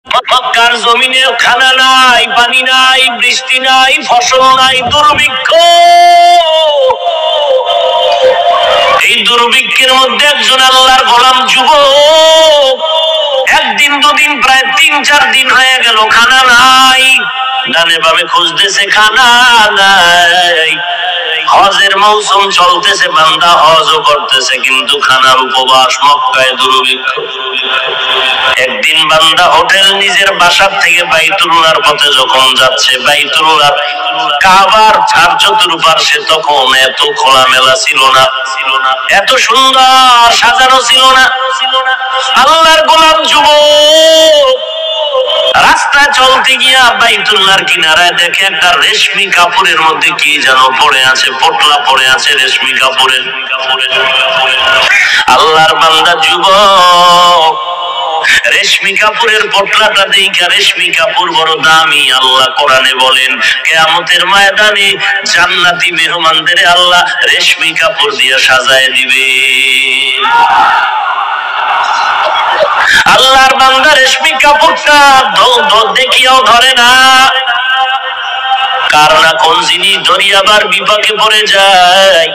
মক্কার জমিনে খানা নাই, পানি নাই, বৃষ্টি নাই, ফসল নাই, দুর্ভিক্ষ। এই দুর্ভিক্ষের মধ্যে একজন আল্লাহর গোলাম যুবক একদিন দুদিন প্রায় ৩-৪ দিন হয়ে গেল, খানা নাই। ডানে বামে খুঁজতেছে, খানা নাই। হজের মৌসুম চলতেছে, বান্দা হজও করতেছে, কিন্তু খানার উপবাস, মক্কায় দুর্ভিক্ষ। একদিন বান্দা হোটেল নিজের বাসার থেকে বাইতুল্লাহর পথে যখন যাচ্ছে, বাইতুল্লাহ কাবার চার চতুর্পার্শ্বে তখন এত খোলামেলা ছিল না, এত সুন্দর সাজানো ছিল না। আল্লাহর গোলাম যুবক রাস্তায় চলতে গিয়া বাইতুল্লাহর কিনারায় দেখে একটা রেশমি কাপড়ের মধ্যে কি যেন পড়ে আছে, পোটলা পড়ে আছে রেশমি কাপড়ের। আল্লাহর বান্দা যুবক রেশমি কাপড়ের পোটলাটা দেখা, রেশমি কাপড় বড় দামি। আল্লাহ কোরআনে বলেন, কিয়ামতের ময়দানে জান্নাতি মেহমানদের আল্লাহ রেশমি কাপড় দিয়ে সাজায় দিবে। আল্লাহর বান্দা রেশমি কাপড়টা দেখিয়াও ধরে না, কার না কোন জিনিস ধরি আবার বিপাকে পড়ে যায়।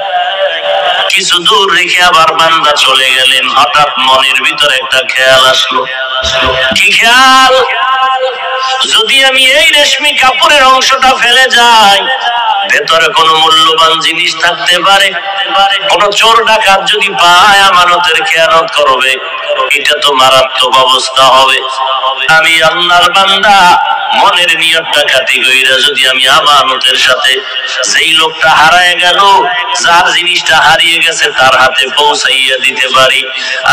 কিছু দূর রেখে আবার বান্দা চলে গেলেন। হঠাৎ মনের ভিতরে একটা খেয়াল আসলো। কি খেয়াল? যদি আমি এই রেশমি কাপড়ের অংশটা ফেলে যাই, ভেতরে কোনো মূল্যবান জিনিস থাকতে পারে, কোন চোর ডাকাত যদি পায় আমানতের খেয়ানত করবে, এটা তো মারাত্মক অবস্থা হবে। আমি আল্লাহর বান্দা মনের নিয়তটা কাটি কইরা যদি আমি আমানতের সাথে সেই লোকটা হারায় গেল, যার জিনিসটা হারিয়ে গেছে, তার হাতে পৌঁছাইয়া দিতে পারি,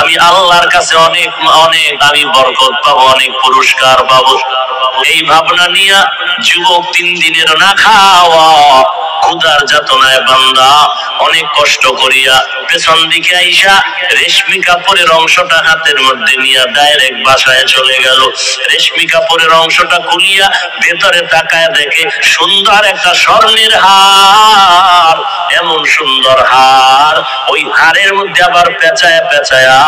আমি আল্লাহর কাছে অনেক অনেক আমি বরকত পাবো, অনেক পুরস্কার পাবো। এই ভাবনা নিয়ে যুবক 3 দিনের না খাওয়া ক্ষুধার যাতনায় বান্দা অনেক কষ্ট করিয়া পেছন দিকে আইসা রেশমি কাপড়ের অংশটা হাতের মধ্যে নিয়ে ডাইরেক্ট বাসায় চলে গেল। রেশমি কাপড়ের অংশটা খুলিয়া ভেতরে তাকায় দেখে সুন্দর একটা স্বর্ণের হার। এমন সুন্দর হার, ওই হারের মধ্যে আবার পেঁচায়া পেঁচায়া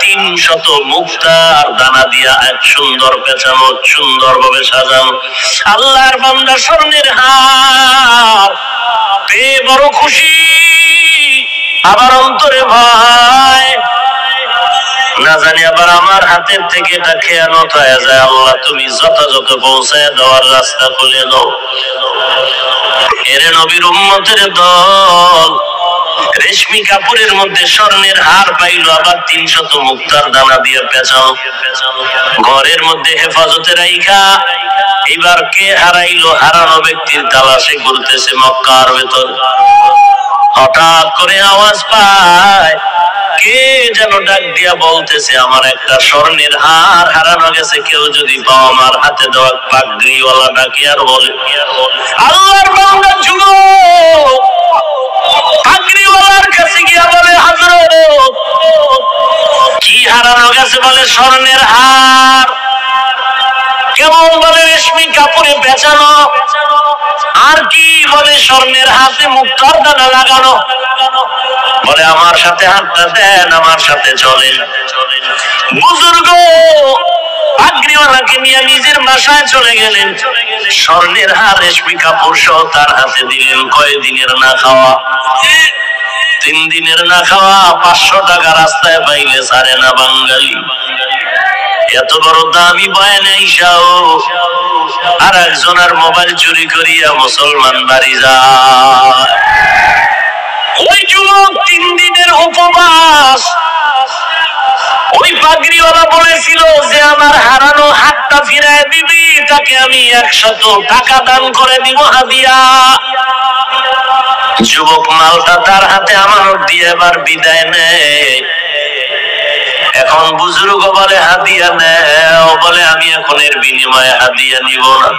300 মুক্তার দানা দিয়া এক সুন্দর পেঁচানো, সুন্দর ভাবে সাজানো। আল্লাহর বান্দা স্বর্ণের হার পেয়ে বড় খুশি, আবার অন্তরে ভয়, না জানি আবার আমার হাতের থেকে এটা খেয়ানত হয়ে যায়। আল্লাহ তুমি যথাযথ পৌঁছায় দেওয়ার রাস্তা খুলে দাও। এরে নবীর উম্মতের দল রেশমি কাপড়ের মধ্যে স্বর্ণের হার পাইল, আবার 300 মুক্তার দানা দিয়ে পেঁচাও, ঘরের মধ্যে হেফাজতে রাইখা এবার কে হারাইলো, হারানো ব্যক্তির তালাশে ঘুরতেছে মক্কার ভেতর। হঠাৎ করে আওয়াজ পায়, কে যেন ডাক দিয়া বলতেছে, আমার একটা স্বর্ণের হার হারানো গেছে, কেউ যদি পাও আমার হাতে দেওয়া পাগড়িওয়ালা ডাকে আর বলে। আল্লাহর বান্দা যুবক পাগড়িওয়ালার কাছে গিয়া বলে, হযরত কি হারানো গেছে? বলে স্বর্ণের হার। কেমন? বলে রেশমি কাপড়ে পেঁচানো। আর কি? বলে স্বর্ণের হাতে মুক্তার দানা লাগানো। বলে আমার সাথে হাতটা দেন, আমার সাথে চলেন। বুজুর্গ পাগড়িওয়ালাকে নিয়ে নিজের বাসায় চলে গেলেন, স্বর্ণের হার রেশমি কাপড় সহ তার হাতে দিলেন। কয় দিনের না খাওয়া? 3 দিনের না খাওয়া। 500 টাকা রাস্তায় পাইলে ছাড়ে না বাঙালি। এত বড় দামি বয়ানে আইসাও আর একজনের মোবাইল চুরি করিয়া মুসলমান বাড়ি যায়। ওই যুবক 3 দিনের উপবাস। ওই পাগড়িওয়ালা বলেছিল যে আমার হারানো হাতটা ফিরায় দিবি, তাকে আমি 100 টাকা দান করে দিব হাদিয়া। যুবক মালটা তার হাতে আমানত দিয়ে এবার বিদায় নেয়। এখন বুজুর্গ বলে হাদিয়া নেও, বলে আমি এখন এর বিনিময়ে হাদিয়া নিব না,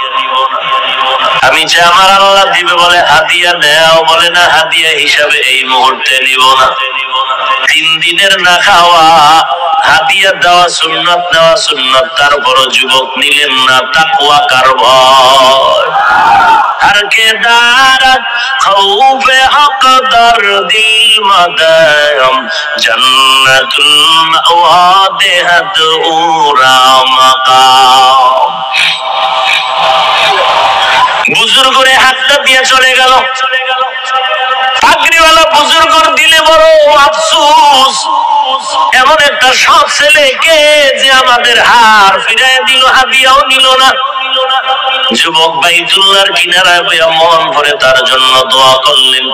আমি যে আমার আল্লাহ দিবে। বলে হাদিয়া নেও, বলে না হাদিয়া হিসাবে এই মুহূর্তে নিব না। 3 দিনের না খাওয়া, হাদিয়া দেওয়া সুন্নাত, নেওয়া সুন্নাত, তারপর যুবক নিলেন না। তাকওয়া কার ভয়? हर के दारत खौफे हक दर्दी मदम जन्नतुल मवा देहद उरा मकाम। বুজুর্গরে হাতটা দিয়ে চলে গেল। পাগড়িওয়ালা বুজুর্গর দিলে বড় আফসোস, এমন একটা সৎ ছেলেকে যে আমাদের হার ফিরাইয়া দিল, হাদিয়াও নিল না। যুবক বাইতুল্লাহর কিনারায় বইয়া মন ভরে তার জন্য দোয়া করলেন।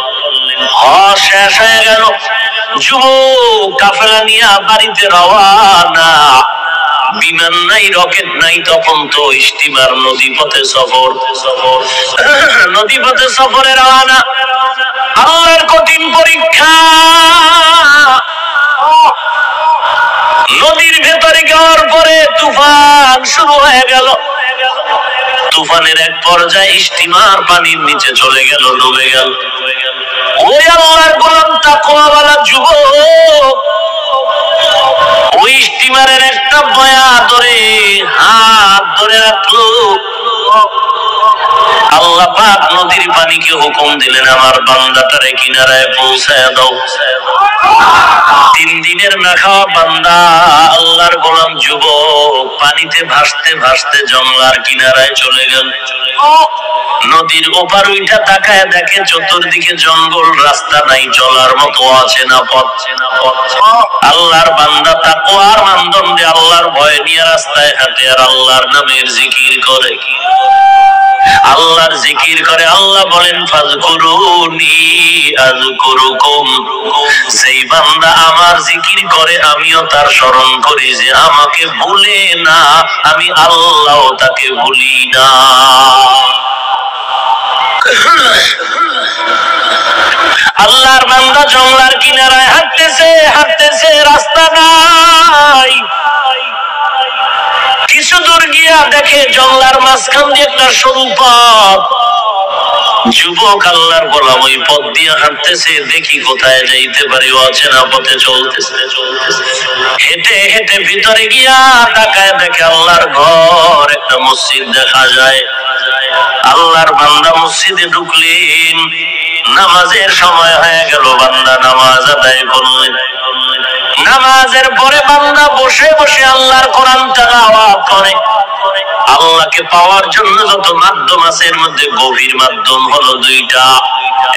শেষ হয়ে গেল। যুবক কাফেলা নিয়ে বাড়িতে রওয়ানা। বিমান নাই, রকেট নাই, তখন তো স্টিমার, নদীপথে সফর। নদীপথে সফরে রওয়ানা। আল্লাহর কঠিন পরীক্ষা। নদীর ভেতরে যাওয়ার পরে তুফান শুরু হয়ে গেল। তুফানের এক পর্যায়ে স্টিমার পানির নিচে চলে গেল, ডুবে গেল। ওই আল্লাহর গোলাম তাকওয়াওয়ালা যুবক ওই স্টিমারের একটা বয়া ধরে হাত ধরে রাখলো। আল্লাহ পাক নদীর পানিকে হুকুম দিলেন, আমার বান্দাটারে কিনারায় পৌঁছায় দাও। 3 দিনের না খাওয়া বান্দা আল্লাহর গোলাম যুবক পানিতে ভাসতে ভাসতে জঙ্গলার কিনারায় চলে গেল। নদীর ওপার উইঠা তাকায় দেখে চতুর্দিকে জঙ্গল, রাস্তা নাই, চলার মতো আছে না পথ। আল্লাহর বান্দা তাকওয়ার মানদণ্ডে আল্লাহর ভয় নিয়ে রাস্তায় হাঁটে আর আল্লাহর নামের জিকির করে। আল্লাহর জিকির করে। আল্লাহ বলেন, ফাযকুরুনি আযকুরুকুম। সেই বান্দা আমার জিকির করে আমিও তার স্মরণ করি, যে আমাকে ভুলে না, আমি আল্লাহ তাকে ভুলি না। আল্লাহর বান্দা জঙ্গলার কিনারায় হাঁটতেছে হাঁটতেছে, রাস্তা নাই। কিছু দূর গিয়া দেখে জঙ্গলার মাঝখান দিয়ে একটা সরু পথ। যুবক আল্লাহর গোলাম ওই পথ দিয়ে হাঁটতেছে, দেখি কোথায় যাইতে পারি, অচেনা পথে চলতেছে। হেঁটে হেঁটে ভিতরে গিয়া তাকায় দেখে আল্লাহর ঘর, একটা মসজিদ দেখা যায়। আল্লাহর বান্দা মসজিদে ঢুকলেন। নামাজের সময় হয়ে গেল, বান্দা নামাজ আদায় করলেন। নামাজের পরে বান্দা বসে বসে আল্লাহর কোরআন তেলাওয়াত করে। আল্লাহকে পাওয়ার জন্য যত মাধ্যম আছে এর মধ্যে গভীর মাধ্যম হলো 2টা।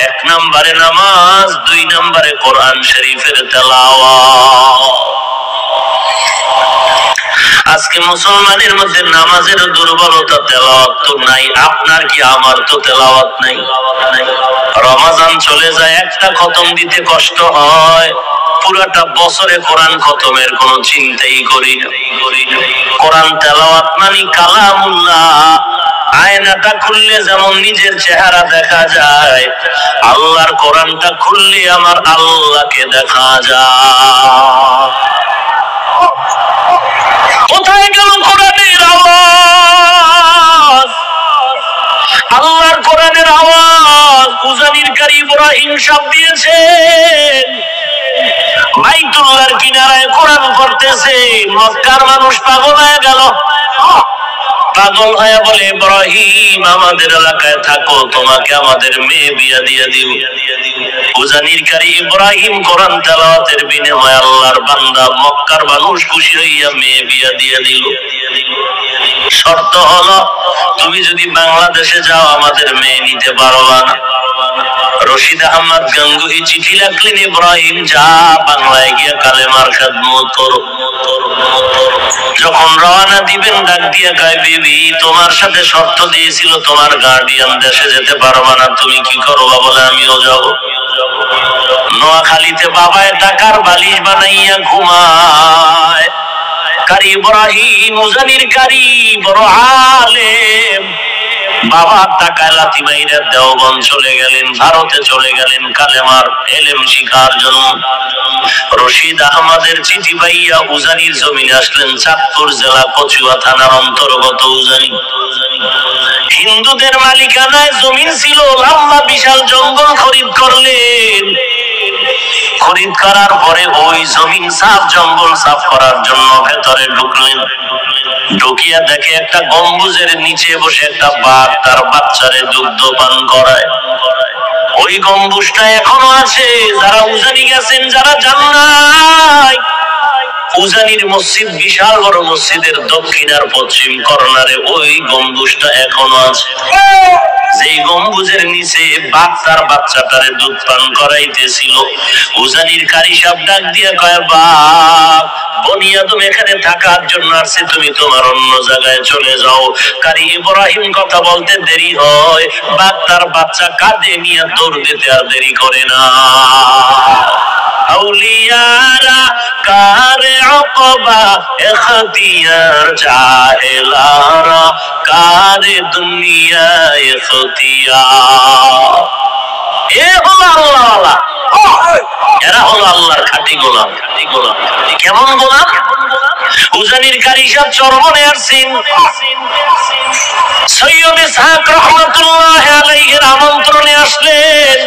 1 নম্বরে নামাজ, 2 নম্বরে কোরআন শরীফের তেলাওয়াত। আজকে মুসলমানের মধ্যে নামাজের দুর্বলতা, তেলাওয়াত তো নাই। আপনার কি আমার তো তেলাওয়াত নাই। রমজান চলে যায়, একটা খতম দিতে কষ্ট হয়। পুরাটা বছরে কোরআন খতমের কোনো চিন্তাই করি না। কোরআন তেলাওয়াত মানে কালামুল্লাহ। আয়নাটা খুললে যেমন নিজের চেহারা দেখা যায়, আল্লাহর কোরআনটা খুললে আমার আল্লাহকে দেখা যায়। কোথায় গেল কোরআনের আওয়াজ? আল্লাহর কোরআনের আওয়াজ উজানির কারি ইব্রাহিম সাহেব দিয়েছেন। বাইতুল্লাহর কিনারায় কোরআন পড়তেছে। মক্কার মানুষ পাগল হয়ে গেল। পাগল হয়ে বলে, ইব্রাহিম আমাদের এলাকায় থাকো, তোমাকে আমাদের মেয়ে বিয়া দিয়ে দিও। উজানির কারি ইব্রাহিম কোরআন তেলাওয়াতের বিনিময়ে আল্লাহর বান্দা মক্কার মানুষ খুশি হইয়া মেয়ে বিয়া দিয়ে দিল। শর্ত হলো, তুমি যদি বাংলাদেশে যাও আমাদের মেয়ে নিতে পারবা না। রশিদ আহমদ গাঙ্গুহি চিঠি লিখলেন, ইব্রাহিম যা বাংলায় গিয়া কালেমার খেদমত করো। যখন রওনা দিবেন ডাক দিয়া কয়, বিবি তোমার সাথে শর্ত দিয়েছিল তোমার গার্ডিয়ান দেশে যেতে পারবা না, তুমি কি করবা? বলে আমিও যাব। নোয়াখালীতে বাবায় টাকার বালিশ বানাইয়া ঘুমায়। কারি ইব্রাহিম উজানির কারি বড় আলেম। বাবা টাকায় লাথি মাইরা দেওবন্দ চলে গেলেন, ভারতে চলে গেলেন কালেমার এলেম শিখার জন্য। রশিদ আহমদের চিঠি পাইয়া উজানির জমিনে আসলেন। চাঁদপুর জেলা কচুয়া থানার অন্তর্গত উজানি। হিন্দুদের মালিকানায় জমিন ছিল, লম্বা বিশাল জঙ্গল খরিদ করলেন। খরিদ করার পরে ওই জমিন সাফ, জঙ্গল সাফ করার জন্য ভেতরে ঢুকলেন। ঢুকিয়া দেখে একটা গম্বুজের নিচে বসে একটা বাঘ তার বাচ্চারে দুগ্ধ পান করায়। ওই গম্বুজটা এখনো আছে। যারা উজানি গেছেন, যারা যান নাই, উজানির মসজিদ বিশাল বড় মসজিদের দক্ষিণ আর পশ্চিম কর্নারে ওই গম্বুজটা এখনো আছে। যেই গম্বুজের নিচে বাঘ তার বাচ্চাটারে দুধ পান করাইতেছিল, উজানির কারি সাহেব ডাক দিয়ে কয়, বাঘ বনি আদম এখানে থাকার জন্য আসছে, তুমি তোমার অন্য জায়গায় চলে যাও। কারি ইব্রাহিম কথা বলতে দেরি হয়, বাঘ তার বাচ্চা কাঁধে নিয়ে দৌড় দিতে আর দেরি করে না। আউলিয়ারা কারে আকবা এখতিয়ার, জাহেলারা কারে দুনিয়া এখতিয়ার। এ হলো আল্লাহওয়ালা, এরা হলো আল্লাহর খাঁটি গোলাম। কেমন গোলাম? উজানির কারি সাহেব চরমনে আসছেন, সৈয়দ ইসহাক রহমাতুল্লাহ আলাইহির আমন্ত্রণে আসলেন,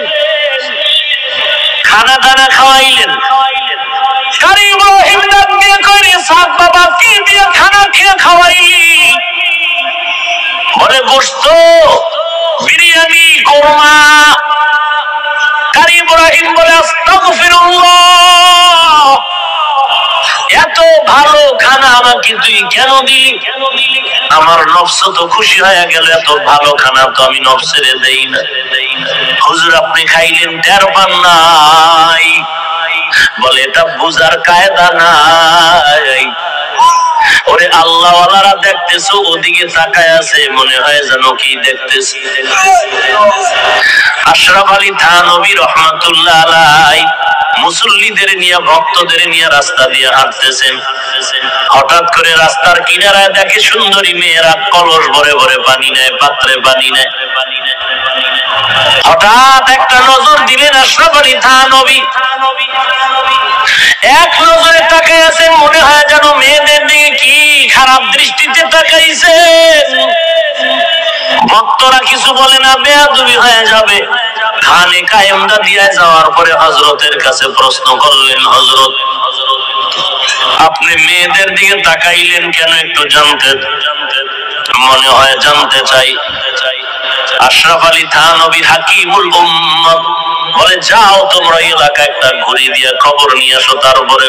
খানা দানা খাওয়াইলেন। কারি ইব্রাহিম ডাক দিয়ে কয়, ইসহাক বাবা কি দিয়ে খানা খেয়ে খাওয়াইলি? বলে গোশত, বিরিয়ানি, কোরমা। কারি ইব্রাহিম বলে আস্তাগফিরুল্লাহ, এত ভালো খানা আমাকে তুই কেন দিলি? আমার নফস তো খুশি হয়ে গেল, এত ভালো খানা তো আমি নফসেরে দেই না। হুজুর আপনি খাইলেন টের পান নাই? বলে এটা বুঝার কায়দা নাই। ওরে আল্লাহওয়ালারা দেখতেছো, ওদিকে তাকায় আছে, মনে হয় যেন কি দেখতেছে। আশরাফ আলী থানভী রহমাতুল্লাহ আলাইহি মুসল্লিদের নিয়ে, ভক্তদের নিয়ে রাস্তা দিয়ে হাঁটতেছেন। হঠাৎ করে রাস্তার কিনারায় দেখে সুন্দরী মেয়েরা কলস ভরে ভরে পানি নেয়, পাত্রে পানি নেয়। হঠাৎ একটা নজর দিলেন আশরাফ আলী থানভী, এক নজরে তাকায় আছেন, মনে হয় যেন মেয়েদের দিকে কি খারাপ দৃষ্টিতে তাকাইছেন। ভক্তরা কিছু বলে না, বেয়াদবি হয়ে যাবে। খানে কায়েমটা দিয়ে যাওয়ার পরে হযরতের কাছে প্রশ্ন করলেন, হযরত আপনি মেয়েদের দিকে তাকাইলেন কেন, একটু জানতে মনে হয় জানতে চাই। আশরাফ আলী থানভী হাকিমুল উম্মাহ বলে, যাও তোমরা এলাকা একটা ঘুরি দিয়ে খবর নিয়ে আসো। তারপরে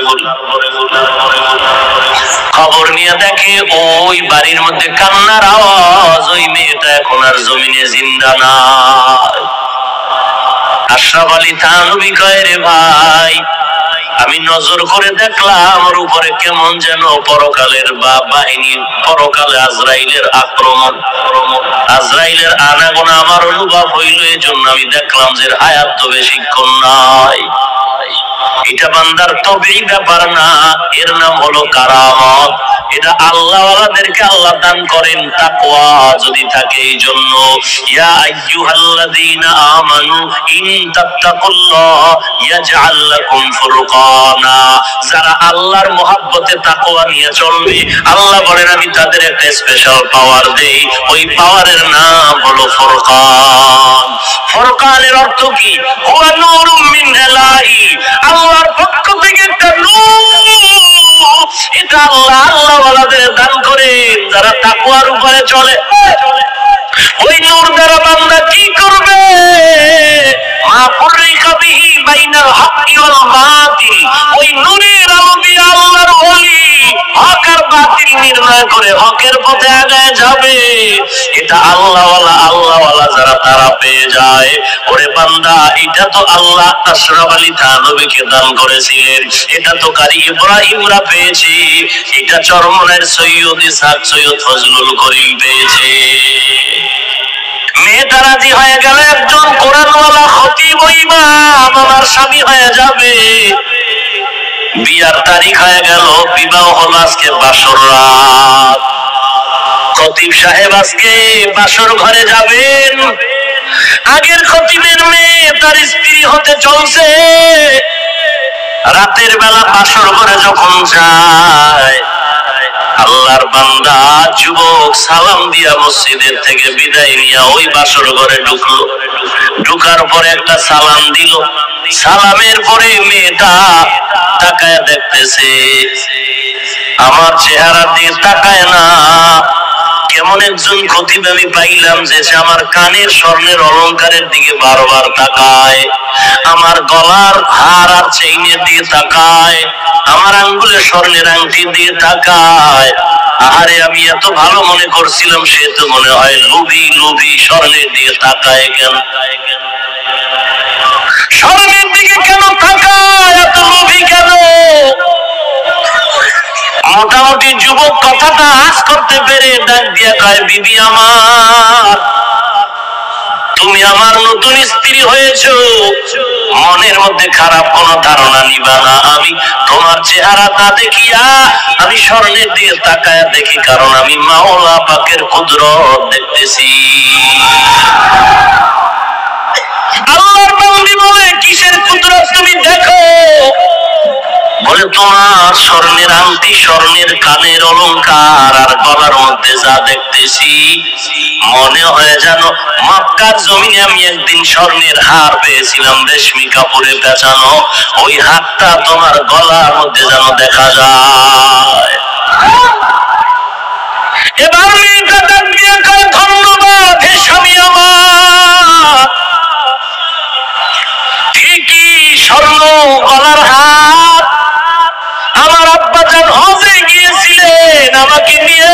খবর নিয়ে দেখে ওই বাড়ির মধ্যে কান্নার আওয়াজ, ওই মেয়েটা এখন আর জমিনে জিন্দা নাই। আশরাফ আলী থানভী কয়, রে ভাই আমি নজর করে দেখলাম আমার উপরে কেমন যেন পরকালের বাহিনী, পরকালে আজরাইলের আক্রমণ, আজরাইলের আনাগোনা আমার অনুভব হইল। এই জন্য আমি দেখলাম যে হায়াত তো বেশিক্ষণ নাই। এটা বান্দার তবেই ব্যাপার না, এর নাম হলো কারামত। এটা আল্লাহওয়ালাদেরকে আল্লাহ দান করেন তাকওয়া যদি থাকে। এই জন্য ইয়া আইয়ুহাল্লাযীনা আমানু ইন তাত্তাকুল্লাহ ইয়াজআল লাকুম ফুরকানা, যারা আল্লাহর মহব্বতে তাকওয়া নিয়ে চলবে, আল্লাহ বলেন আমি তাদের একটা স্পেশাল পাওয়ার দেই। ওই পাওয়ারের নাম হলো ফুরকান। ফুরকানের অর্থ কি? হুয়া নূরুম মিন ইলাহি, আল্লাহর পক্ষ থেকে একটা নূর। এটা আল্লাহ আল্লাহওয়ালাদের দান করেন যারা তাকওয়ার উপরে চলে। ওই নূর দ্বারা বান্দা কি করবে? মা ফুররিকা বিহি বাইনাল হক্কি ওয়াল বাতিল, ওই নূরের আলো দিয়ে আল্লাহর ওলি হক আর বাতিল নির্ণয় করে হকের পথে আগায় যাবে। এটা আল্লাহওয়ালা যারা তারা পেয়ে যায়। ওরে বান্দা, এটা তো আল্লাহ আশরাফ আলী থানভীকে দান করেছিলেন, এটা তো কারি ইব্রাহিমরা পেয়েছে, এটা চরমনের সৈয়দ ইসহাক, সৈয়দ ফজলুল করিম পেয়েছে। মেয়েটা রাজি হয়ে গেল, একজন কোরআনওয়ালা খতিব ইমাম আমার স্বামী হয়ে যাবে। বিয়ার তারিখ হয়ে গেল, বিবাহ হলো আজকে বাসর রাত। খতিব সাহেব আজকে বাসর ঘরে যাবেন। আগের খতিবের মেয়ে তার স্ত্রী হতে চলছে। রাতের বেলা বাসর ঘরে যখন যায়, আল্লাহর বান্দা যুবক সালাম দিয়া মসজিদের থেকে বিদায় নিয়ে ওই বাসর ঘরে ঢুকলো। ঢুকার পরে একটা সালাম দিল। সালামের পরে মেয়েটা তাকায় দেখতেছে, আমার চেহারা দিয়ে তাকায় না, কেমনে একজন খতিব আমি পাইলাম যে সে আমার কানের স্বর্ণের অলংকারের দিকে বারবার তাকায়, আমার গলার হার আর চেইনের দিকে তাকায়, আমার আঙ্গুলে স্বর্ণের আংটি দিয়ে তাকায়। আরে আমি এত ভালো মনে করছিলাম, সে তো মনে হয় লোভী লোভী, স্বর্ণের দিকে তাকায় কেন? স্বর্ণের দিকে কেন তাকায়, এত লোভী কেন? মোটামুটি যুবক কথাটা আজ করতে পেরে ডাক দিয়া কয়, বিবি আমার, তুমি আমার নতুন স্ত্রী হয়েছো, মনের মধ্যে খারাপ কোনো ধারণা নিবা না। আমি তোমার চেহারাটা দেখিয়া আমি স্বর্ণের দিকে তাকায় দেখি, কারণ আমি মাওলা পাকের কুদরত দেখতেছি। আল্লাহর বান্দী বলে, কিসের কুদরত তুমি দেখো? বলে, তোমার স্বর্ণের আংটি, স্বর্ণের কানের অলংকার আর গলার মধ্যে যা দেখতেছি, মনে হয় যেন মক্কার জমিনে আমি একদিন স্বর্ণের হার পেয়েছিলাম রেশমি কাপড়ে পেঁচানো, ওই হারটা তোমার গলার মধ্যে যেন দেখা যায়। এবার মেয়েটা ডাক দিয়ে কয়, ধন্যবাদ হে স্বামী আমার, ঠিকই স্বর্ণ গলার হার, আমার আব্বাজান হজে গিয়েছিলেন আমাকে নিয়ে,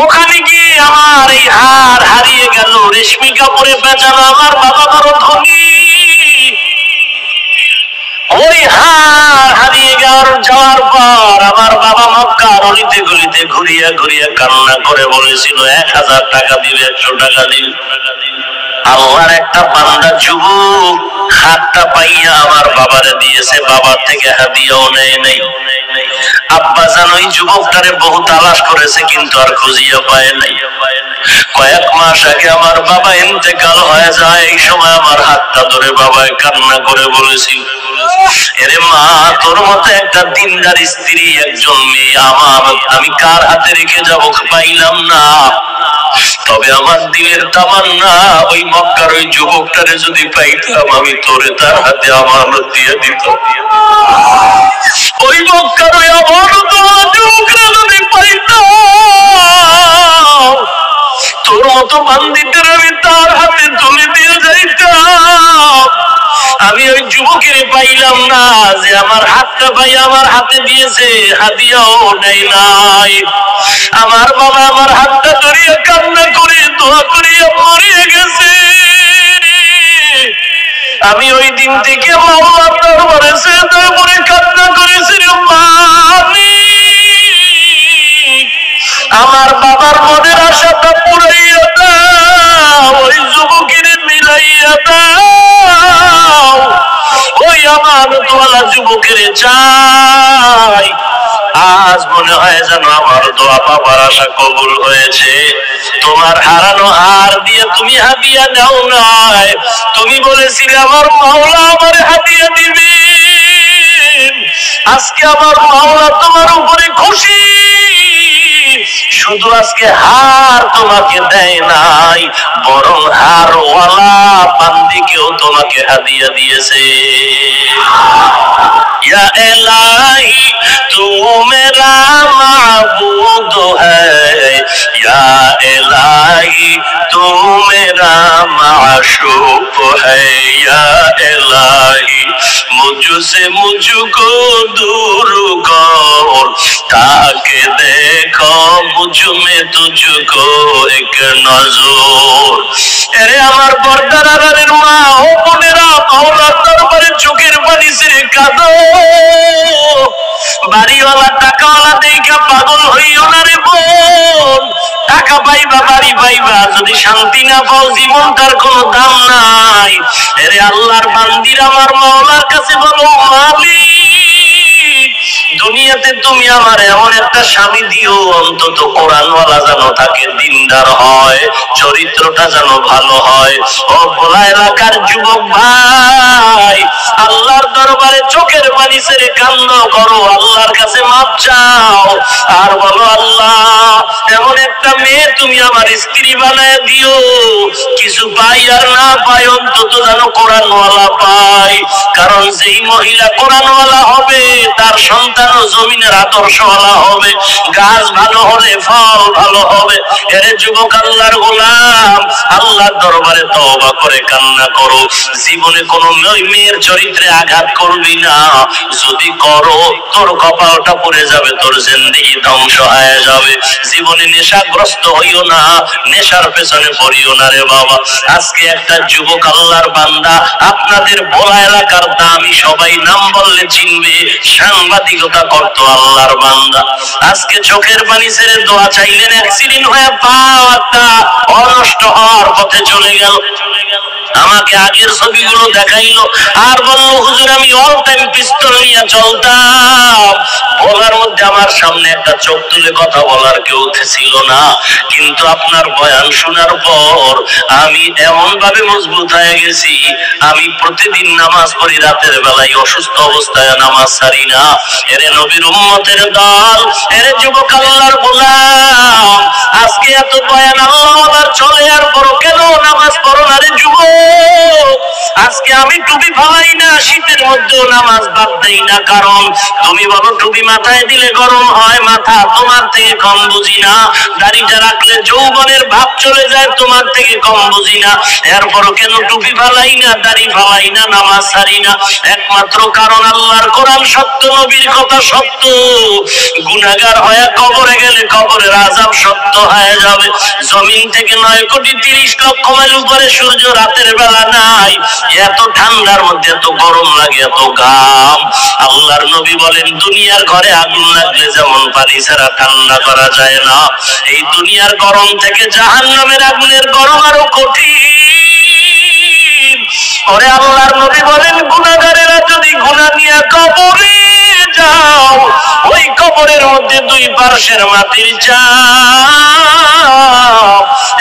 ওখানে গিয়ে আমার এই হার হারিয়ে গেল, রেশমি কাপড়ে বেচানো। আমার বাবা বড় ধনী, ওই হার হারিয়ে যাওয়ার পর আমার বাবা মক্কার অলিতে গলিতে ঘুরিয়া ঘুরিয়া কান্না করে বলেছিল, 1000 টাকা দিবে, 100 টাকা দিবে। আল্লাহর একটা বান্দা যুবক হাতটা পাইয়া আমার বাবারে দিয়েছে, বাবার থেকে হাদিয়াও নেয় নাই। আব্বা জান ওই যুবকটারে বহু তালাশ করেছে, কিন্তু আর খুঁজিয়া পায় নাই। কয়েক মাস আগে আমার বাবা ইন্তেকাল হয়ে যায়, এই সময় আমার হাতটা ধরে বাবায় কান্না করে বলেছিল, এরে মা, তোর মতো একটা দিনদার স্ত্রী, একজন মেয়ে আমার আমি কার হাতে রেখে যাবো, পাইলাম না। তবে আমার দিলের তামান্না, ওই মক্কার ওই যুবকটারে যদি পাইতাম, আমি তোরে তার হাতে আমানত দিয়ে দিতাম। ওই মক্কার ওই আমানত যুবকরা যদি পাইতাম, তোর মতো বান্দিদের আমি তার হাতে তুলে দিয়ে যাইতাম। আমি ওই যুবকের পাইলাম না, যে আমার হাতটা পাই আমার হাতে দিয়েছে, হাদিয়াও নেই নাই। আমার বাবা আমার হাতটা ধরিয়ে কান্না করে দোয়া করিয়া মরিয়ে গেছে। আমি ওই দিন থেকে মাওলার দরবারে সেজদা করে কান্না করেছি, রে মালিক, আমার বাবার মনের আশাটা পুরাইয়া দাও, ওই যুবকের মিলাইয়া দাও, ওই আমানতওয়ালা যুবকের চাই। আজ মনে হয় যেন আমার দোয়া বাবার আশা কবুল হয়েছে। তোমার হারানো হার দিয়ে তুমি হাদিয়া নাও নাই, তুমি বলেছিলে আমার মাওলা আমার হাদিয়া দিবে। আজকে আমার মাওলা তোমার উপরে খুশি, শুধু আজকে হার তোমাকে দেয় নাই, বরং হারওয়ালা বান্দিকেও তোমাকে হাদিয়া দিয়েছে। या इलाही तू मेरा माबूद है, या इलाही तू मेरा माशूक है, या इलाही मुझसे मुझको दूर कर, ताकि देखो मुझ में तुझको एक नजर। अरे আমার বর্দারারের মা ও বোনেরা, মাওলার দরবারে চোখের পানি ছেড়ে কাঁদো। বাড়িওয়ালা টাকাওয়ালা দেখা পাগল হইও না রে বোন। টাকা পাইবা, বাড়ি পাইবা, যদি শান্তি না পাও জীবনটার কোনো দাম নাই। এরে আল্লাহর বান্দির আমার মাওলার কাছে বলো, মালিক, দুনিয়াতে তুমি আমার এমন একটা স্বামী দিও, অন্তত কোরআনওয়ালা যেন থাকে, দিনদার হয়, চরিত্রটা যেন ভালো হয়। ও ভোলা এলাকার যুবক ভাই, আল্লাহর দরবারে চোখের পানি ছেড়ে কান্না করো, আল্লাহর কাছে মাপ চাও, আর বলো, আল্লাহ, এমন একটা মেয়ে তুমি আমার স্ত্রী বানায় দিও, কিছু পাই আর না পাই অন্তত যেন কোরআনওয়ালা পাই। কারণ যেই মহিলা কোরআনওয়ালা হবে তার সন্তানও জমিনের আদর্শওয়ালা হবে। গাছ ভালো হলে ফল ভালো হবে। এর যুবক আল্লাহর গোলাম, আল্লাহর দরবারে তওবা করে কান্না করো। জীবনে কোনো মেয়ের চরিত্রে আঘাত করবি না। যদি করো তোর কপালটা পড়ে যাবে, তোর জিন্দেগি ধ্বংস হয়ে যাবে। জীবনে নেশাগ্রস্ত হইও না, নেশার পেছনে পড়িও না রে বাবা। আজকে একটা যুবক আল্লাহর বান্দা, আপনাদের ভোলা এলাকার দামি সবাই নাম বললে চিনবে, সাংবাদিকতা করত আল্লাহর বান্দা। আজকে চোখের পানি ছেড়ে দোয়া চাইলেন, অ্যাক্সিডেন্ট হয়ে পাটা অনষ্ট হওয়ার পথে চলে গেল। আমাকে আগের ছবিগুলো দেখাইলো আর বলল, হুজুর আমি অল টাইম পিস্তল নিয়ে চলতাম। বলার মধ্যে আমার সামনে একটা চোখ তুলে কথা বলার কেউ ছিল না, কিন্তু আপনার বয়ান শোনার পর আমি এমন ভাবে মজবুত হয়ে গেছি। আমি প্রতিদিন নামাজ পড়ি রাতের বেলায়, অসুস্থ অবস্থায় নামাজ ছাড়ি না। এরে নবীর উম্মতের দল, এরে যুবক আল্লাহর গোলাম, আজকে এত বয়ান আল্লাহর চলে আর পর কেন নামাজ পড়ো না রে যুবক? আজকে আমি টুপি ফালাই না, শীতের মধ্যেও নামাজ বাদ দেই না। কারণ তুমি বলো টুপি মাথায় দিলে গরম হয় মাথা, তোমার থেকে কম বুঝি না। দাড়িটা রাখলে যৌবনের ভাব চলে যায়, তোমার থেকে কম বুঝি না। এরপরও কেন টুপি ফালাই না, দাড়ি ফালাই না, নামাজ ছাড়ি না? একমাত্র কারণ আল্লাহর কোরআন সত্য, নবীর কথা সত্য। গুনাহগার হয়ে কবরে গেলে কবরের আযাব সত্য হয়ে যাবে। জমিন থেকে 9,30,00,000 মাইল উপরে সূর্য রাতের বেলা নাই, এত ঠান্ডার মধ্যে এত গরম লাগে, এত ঘাম। আল্লাহর নবী বলেন, দুনিয়ার ঘরে আগুন লাগলে যেমন পানি ছাড়া ঠান্ডা করা যায় না, এই দুনিয়ার গরম থেকে জাহান্নামের আগুনের গরম আরো কঠিন। ওরে আল্লাহর নবী বলেন, গুনাহগারেরা যদি গুনাহ নিয়ে কবরে যাও, ওই কবরের মধ্যে দুই পার্শ্বের মাটির চাপ,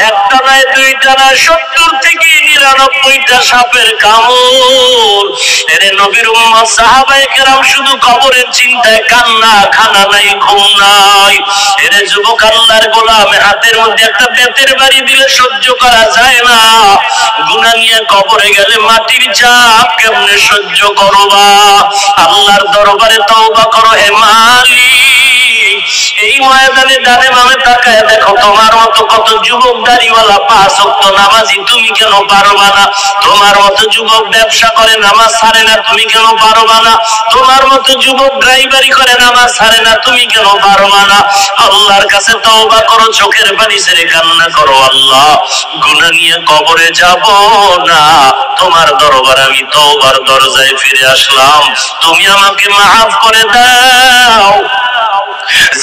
একটা নয় দুইটা নয় 70 থেকে 99টা সাপের কামড়। এরে নবীর উম্মত সাহাবায়ে কেরাম শুধু কবরের চিন্তায় কান্না, খানা নাই, ঘুম নাই। এরে যুবক আল্লাহর গোলাম, হাতের মধ্যে একটা বেতের বাড়ি দিলে সহ্য করা যায় না, গুনাহ নিয়ে কবরে গেলে মাটির চাপ কেমনে সহ্য করবা? আল্লাহর দরবারে তওবা করো হে মালিক। এই ময়দানে ডানে বামে তাকায় দেখো, তোমার মতো কত যুবক দাড়িওয়ালা 5 ওয়াক্ত নামাজি, তুমি কেন পারবা না? তোমার মতো যুবক ব্যবসা করে নামাজ ছাড়ে না, তুমি কেন পারবা না? তোমার মতো যুবক ড্রাইভারি করে নামাজ ছাড়ে না, তুমি কেন পারবা না? আল্লাহর কাছে তওবা করো, চোখের পানি ছেড়ে কান্না করো, আল্লাহ গুনাহ নিয়ে কবরে যাব না, তোমার দরবারে আমি তওবার দরজায় ফিরে আসলাম, তুমি আমাকে মাফ করে দাও।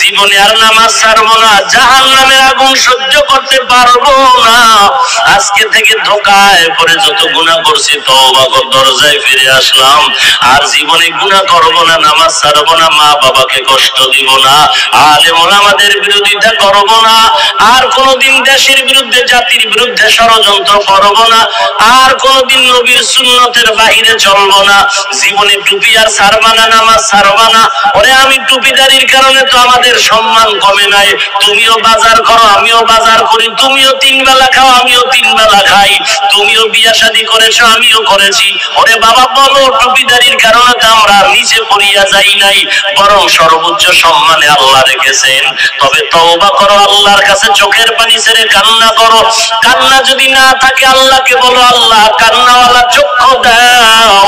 জীবনে আর নামাজ ছাড়বো না, জাহান্নামের আগুন সহ্য করতে পারবো না। আজকে থেকে ধোঁকায় পড়ে যত গুনাহ করছি তওবা করে দরজায় ফিরে আসলাম। আর জীবনে গুনাহ করবো না, নামাজ ছাড়বো না, মা বাবাকে কষ্ট দিব না, আলেম ওলামাদের বিরোধিতা করবো না, আর কোনোদিন দেশের বিরুদ্ধে, জাতির বিরুদ্ধে ষড়যন্ত্র করবো না, আর কোনোদিন নবীর সুন্নতের বাহিরে চলবো না। জীবনে টুপি আর ছাড়বা না, নামাজ ছাড়বা না। ওরে আমি টুপিদারির কারণে তো আমাদের সম্মান কমে নাই। তুমিও বাজার করো, আমিও বাজার করি, তুমিও 3 বেলা খাও, আমিও 3 বেলা খাই, তুমিও বিয়া শাদী করেছো, আমিও করেছি। ওরে বাবা বলো, টুপিদারির কারণে তো আমরা নিচে পড়িয়া যাই নাই, বরং সর্বোচ্চ সম্মানে আল্লাহ রেখেছেন। তবে তওবা করো, আল্লাহর কাছে চোখের পানি ছেড়ে কান্না করো। কান্না যদি না থাকে আল্লাহকে বলো, আল্লাহ কান্নাওয়ালা চক্ষু দাও।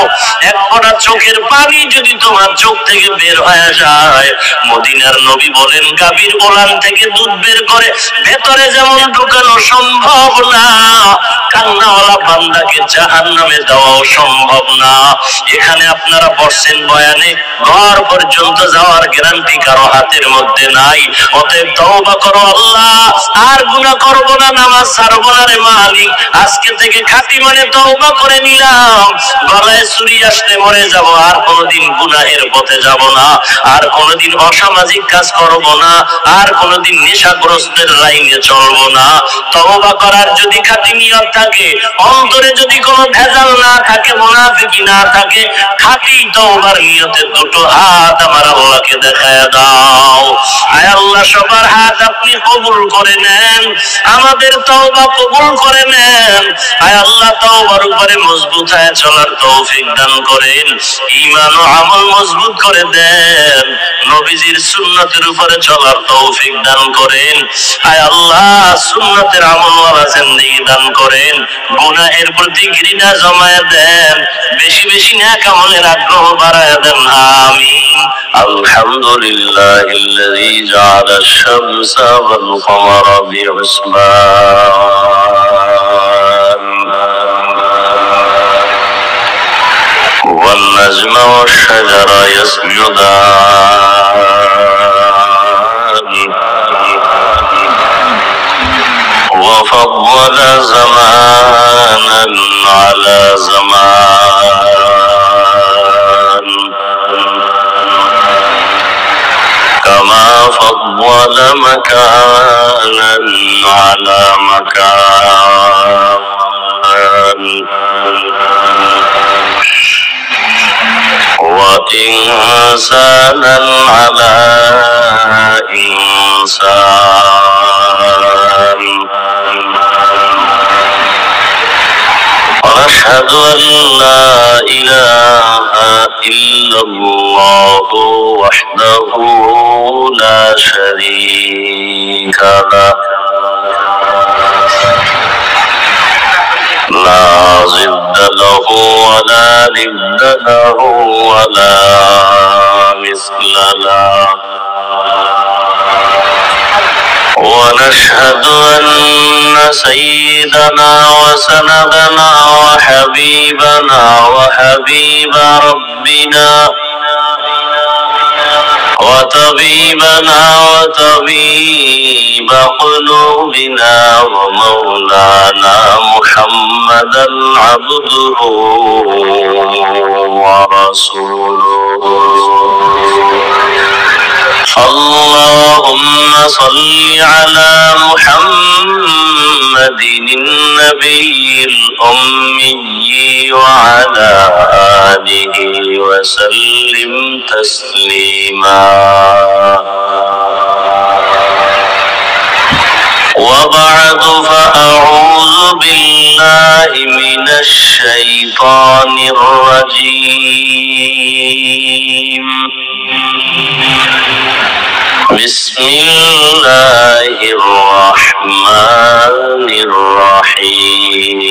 এক ফোঁটা চোখের পানি যদি তোমার চোখ থেকে বের হয়ে যায়, মদিনার নবী বলেন, গাভীর ওলান থেকে দুধ বের করে ভেতরে যেমন ঢুকানো সম্ভব না, কান্নাওয়ালা বান্দাকে জাহান্নামে দেওয়াও সম্ভব না। এখানে আপনারা বসছেন বয়ানে, ঘর পর্যন্ত যাওয়ার গ্যারান্টি কারো হাতের মধ্যে নাই। অতএব তওবা করো, আল্লাহ আর গুনাহ করব না, নামাজ ছাড়ব না রে মালিক। আজকে থেকে খাঁটি মানে তওবা করে নিলাম, গলায় ছুরি আসলে মরে যাব, আর কোনোদিন গুনাহের পথে যাব না, আর কোনোদিন অসামাজিক কাজ করব না, আর কোনোদিন নেশাগ্রস্তের লাইনে চলবো না। তওবা করার যদি খাঁটি নিয়ত থাকে, অন্তরে যদি কোনো ভেজাল না থাকে, মুনাফিকি না থাকে, খাঁটি তওবার নিয়তে দুটো হাত আমার আল্লাহকে দেখায় দাও। আয় আল্লাহ, সবার হাত আপনি কবুল করে নেন, আমাদের তওবা কবুল করে নেন। আয় আল্লাহ, তওবার উপরে মজবুত হয়ে চলার তৌফিক দান করেন, ঈমান ও আমল মজবুত করে দেন, নবীজির সুন্নতের উপরে চলার তৌফিক দান করেন। আয় আল্লাহ, সুন্নতের আমলওয়ালা জিন্দেগি দান করেন, গুনাহের প্রতি ঘৃণা জমায়ে দেন, বেশি বেশি নেক আমলের আগ্রহ বাড়ায় দেন। আমিন। আলহামদুলিল্লাহিল্লাযী জাআলা আশ-শামসা ওয়াল কমারা বিহিসবান والنجم والشجر يسجدان وفضل زمانا على زمان كما فضل مكانا على مكان وإنسانا على إنسان ونشهد أن لا إله إلا الله وحده لا شريك له لا ضد له ولا ند له ولا مثل له ونشهد أن سيدنا وسندنا وحبيبنا وحبيب ربنا وطبيبنا وطبيب قلوبنا ومولانا محمدا عبده ورسوله اللهم صل على محمد النبي الأمي وعلى آله وسلم تسليما وبعد فأعوذ بالله من الشيطان الرجيم بسم الله الرحمن الرحيم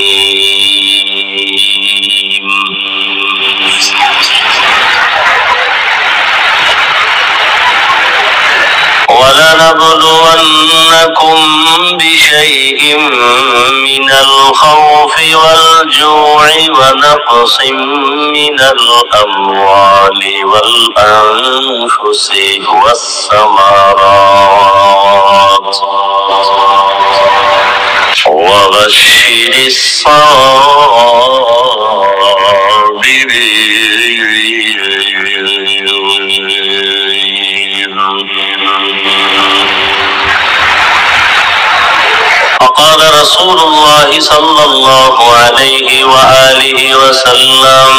ولنبلونكم بشيء من الخوف والجوع ونقص من الأموال والأنفس والثمرات وبشر وقال رسول الله صلى الله عليه وآله وسلم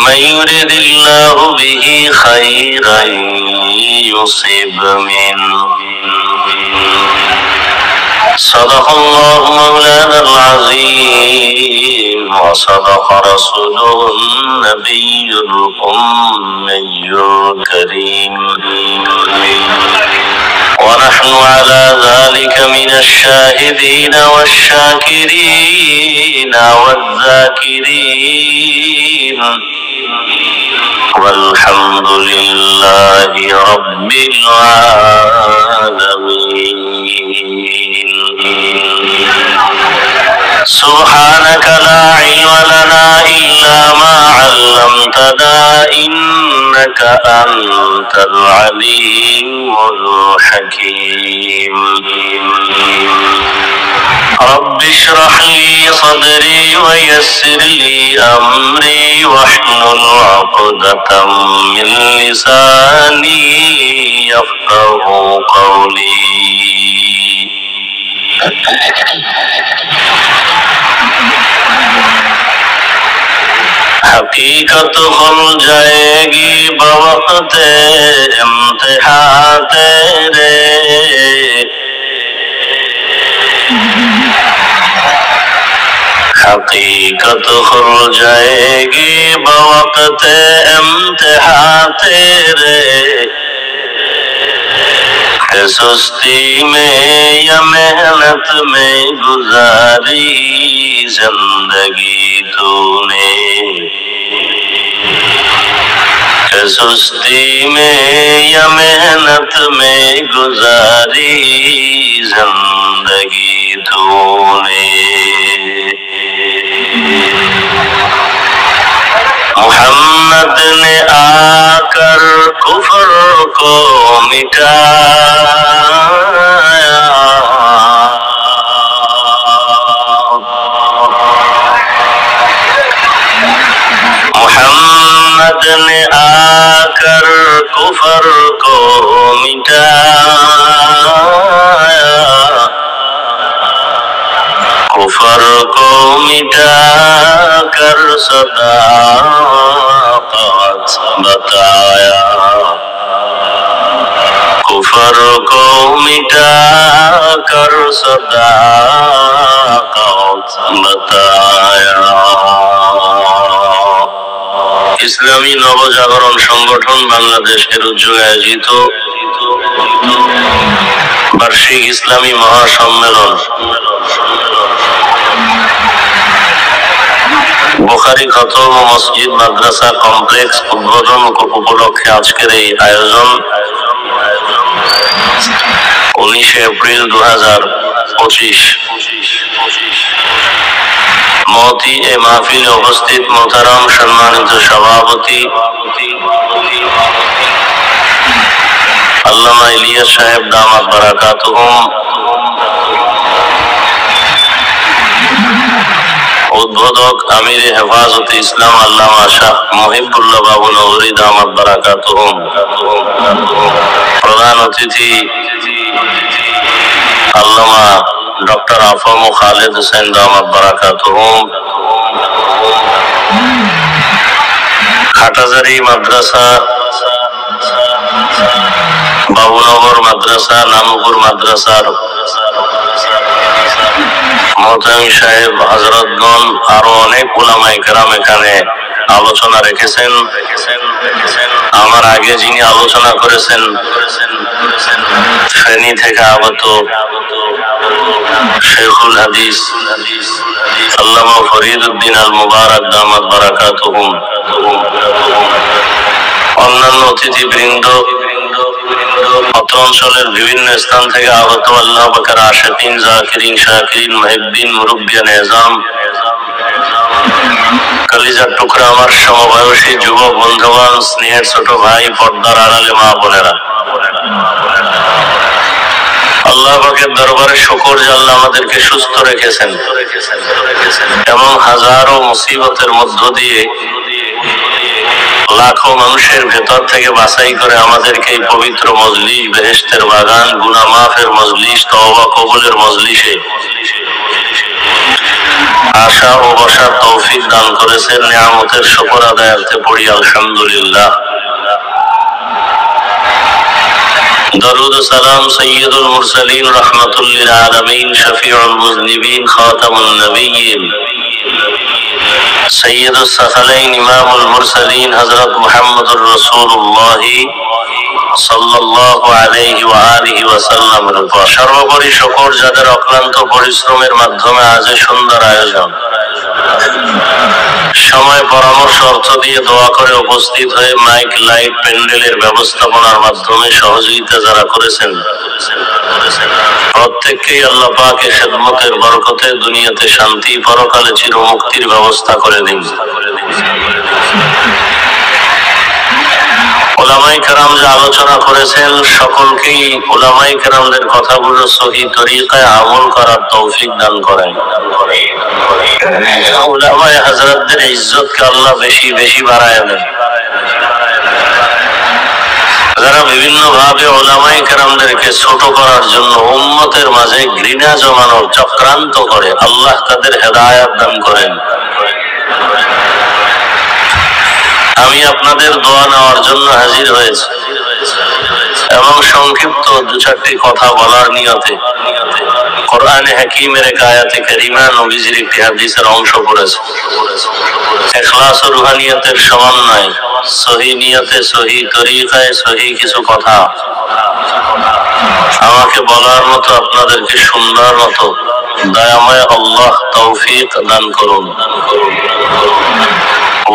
من يرد الله به خيرا يصب منه صدق الله مولانا العظيم وصدق رسوله النبي الأمي الكريم ونحن على ذلك من الشاهدين والشاكرين والذاكرين والحمد لله رب العالمين سبحانك لا علم لنا إلا ما علمتنا إنك أنت العليم الحكيم رب اشرح لي صدري ويسر لي أمري واحلل عقدة من لساني يفقه قولي حقیقت کھل جائے گی بوقت امتحان تیرے حقیقت کھل جائے گی بوقت امتحان تیرے ہے سستی میں یا محنت میں گزاری زندگی تو نے ہے سستی میں یا محنت میں گزاری زندگی تو نے محمد نے آ کر کفر کو مٹایا محمد نے آ کر کفر کو مٹایا کفر کو مٹا کر صداقت بتایا کفر کو مٹا کر صداقت بتایا ইসলামী নবজাগরণ সংগঠন বাংলাদেশের উদ্যোগে আয়োজিত বার্ষিক ইসলামী মহাসম্মেলন বুখারী খতম মসজিদ মাদ্রাসা কমপ্লেক্স উদ্বোধন উপলক্ষে আজকের এই আয়োজন 19 এপ্রিল 2025 মহতি এ মাহফিলে উপস্থিত মোহতারাম সম্মানিত সভাপতি আল্লামা ইলিয়াস সাহেব দামাত বারাকাতুহুম, উদ্বোধক আমিরে হেফাজতে ইসলাম আল্লামা শাহ মুহিবুল্লাহ বাবু নগরী দামাত বারাকাতুহুম, প্রধান অতিথি আল্লামা ডক্টর আফম খালেদ হোসেন দামাত বারাকাতুহুম, হাটাজারি মাদ্রাসা, বাবুনগর মাদ্রাসা, নামপুর মাদ্রাসার মোহতামিম সাহেব, হযরতগণ, আরো অনেক উলামায়ে কেরাম এখানে আলোচনা রেখেছেন। আমার আগে যিনি আলোচনা করেছেন ফেনী থেকে আগত শেখুল হাদিস আল্লামা ফরিদ উদ্দিন আল মুবারক দামাত বারাকাতুহুম, অন্যান্য অতিথিবৃন্দ, অত্র অঞ্চলের বিভিন্ন স্থান থেকে আগত আল্লাহ পাকের আশিকিন, জাকিরিন, শাকিরিন, মুহিব্বিন, মুরব্বিয়ান এজাম, কলিজার টুকরা আমার সমবয়সী যুবক বন্ধুগণ, স্নেহের ছোট ভাই, পর্দার আড়ালে মা বোনেরা, আল্লাহ পাকের দরবারে শুকর যে আল্লাহ আমাদেরকে সুস্থ রেখেছেন এবং হাজারো মুসিবতের মধ্য দিয়ে লাখো মানুষের ভেতর থেকে বাছাই করে আমাদেরকে এই পবিত্র মজলিস, বেহেশতের বাগান, গুনাহ মাফের মজলিস, তওবা কবুলের মজলিসে আসা ও বসার তৌফিক দান করেছেন। নিয়ামতের শুকর আদায়ার্থে পড়ি আলহামদুলিল্লাহ। দরুদ ও সালাম সৈয়দুল মুরসালিন রাহমাতুল লিল আলামিন, শফিউল মুযনিবিন, খাতামুন নবিয়্যিন, সৈয়দুস সাকালাইন, ইমামুল মুরসালিন হযরত মুহাম্মদুর রাসূলুল্লাহ সাল্লাল্লাহু আলাইহি ওয়া আলিহি ওয়াসাল্লামের উপর। সর্বোপরি শুকর যাদের অক্লান্ত পরিশ্রমের মাধ্যমে আজ সুন্দর আয়োজন, সময়, পরামর্শ, অর্থ দিয়ে দোয়া করে উপস্থিত হয়ে মাইক, লাইট, প্যান্ডেলের ব্যবস্থাপনার মাধ্যমে সহযোগিতা যারা করেছেন, প্রত্যেককেই আল্লাহ পাক এর খেদমতের বরকতে দুনিয়াতে শান্তি, পরকালে চিরমুক্তির ব্যবস্থা করে দিন। উলামায়ে কেরাম যে আলোচনা করেছেন সকলকেই উলামায়ে কেরামদের কথাগুলো সহি তরিকায় আমল করার তৌফিক দান করেন। উলামায়ে হযরতদের ইজ্জতকে আল্লাহ বেশি বেশি বাড়ায় দেন। যারা বিভিন্ন ভাবে উলামায়ে কেরামদেরকে ছোট করার জন্য উম্মতের মাঝে ঘৃণা জমানোর চক্রান্ত করে, আল্লাহ তাদের হেদায়েত দান করেন। আমি আপনাদের দোয়া নেওয়ার জন্য হাজির হয়েছি এবং সংক্ষিপ্ত দু চারটি কথা বলার নিয়তে কোরআনে হাকিমের এক আয়াতে কারিমা, নবীজির একটি হাদিসের অংশ পড়েছে। ইখলাস ও রুহানিয়তের সমন্বয়, সহি নিয়তে, সহি তরিকায়, সহি কিছু কথা আমাকে বলার মতো, আপনাদেরকে শুনবার মতো দয়াময় আল্লাহ তৌফিক দান করুন।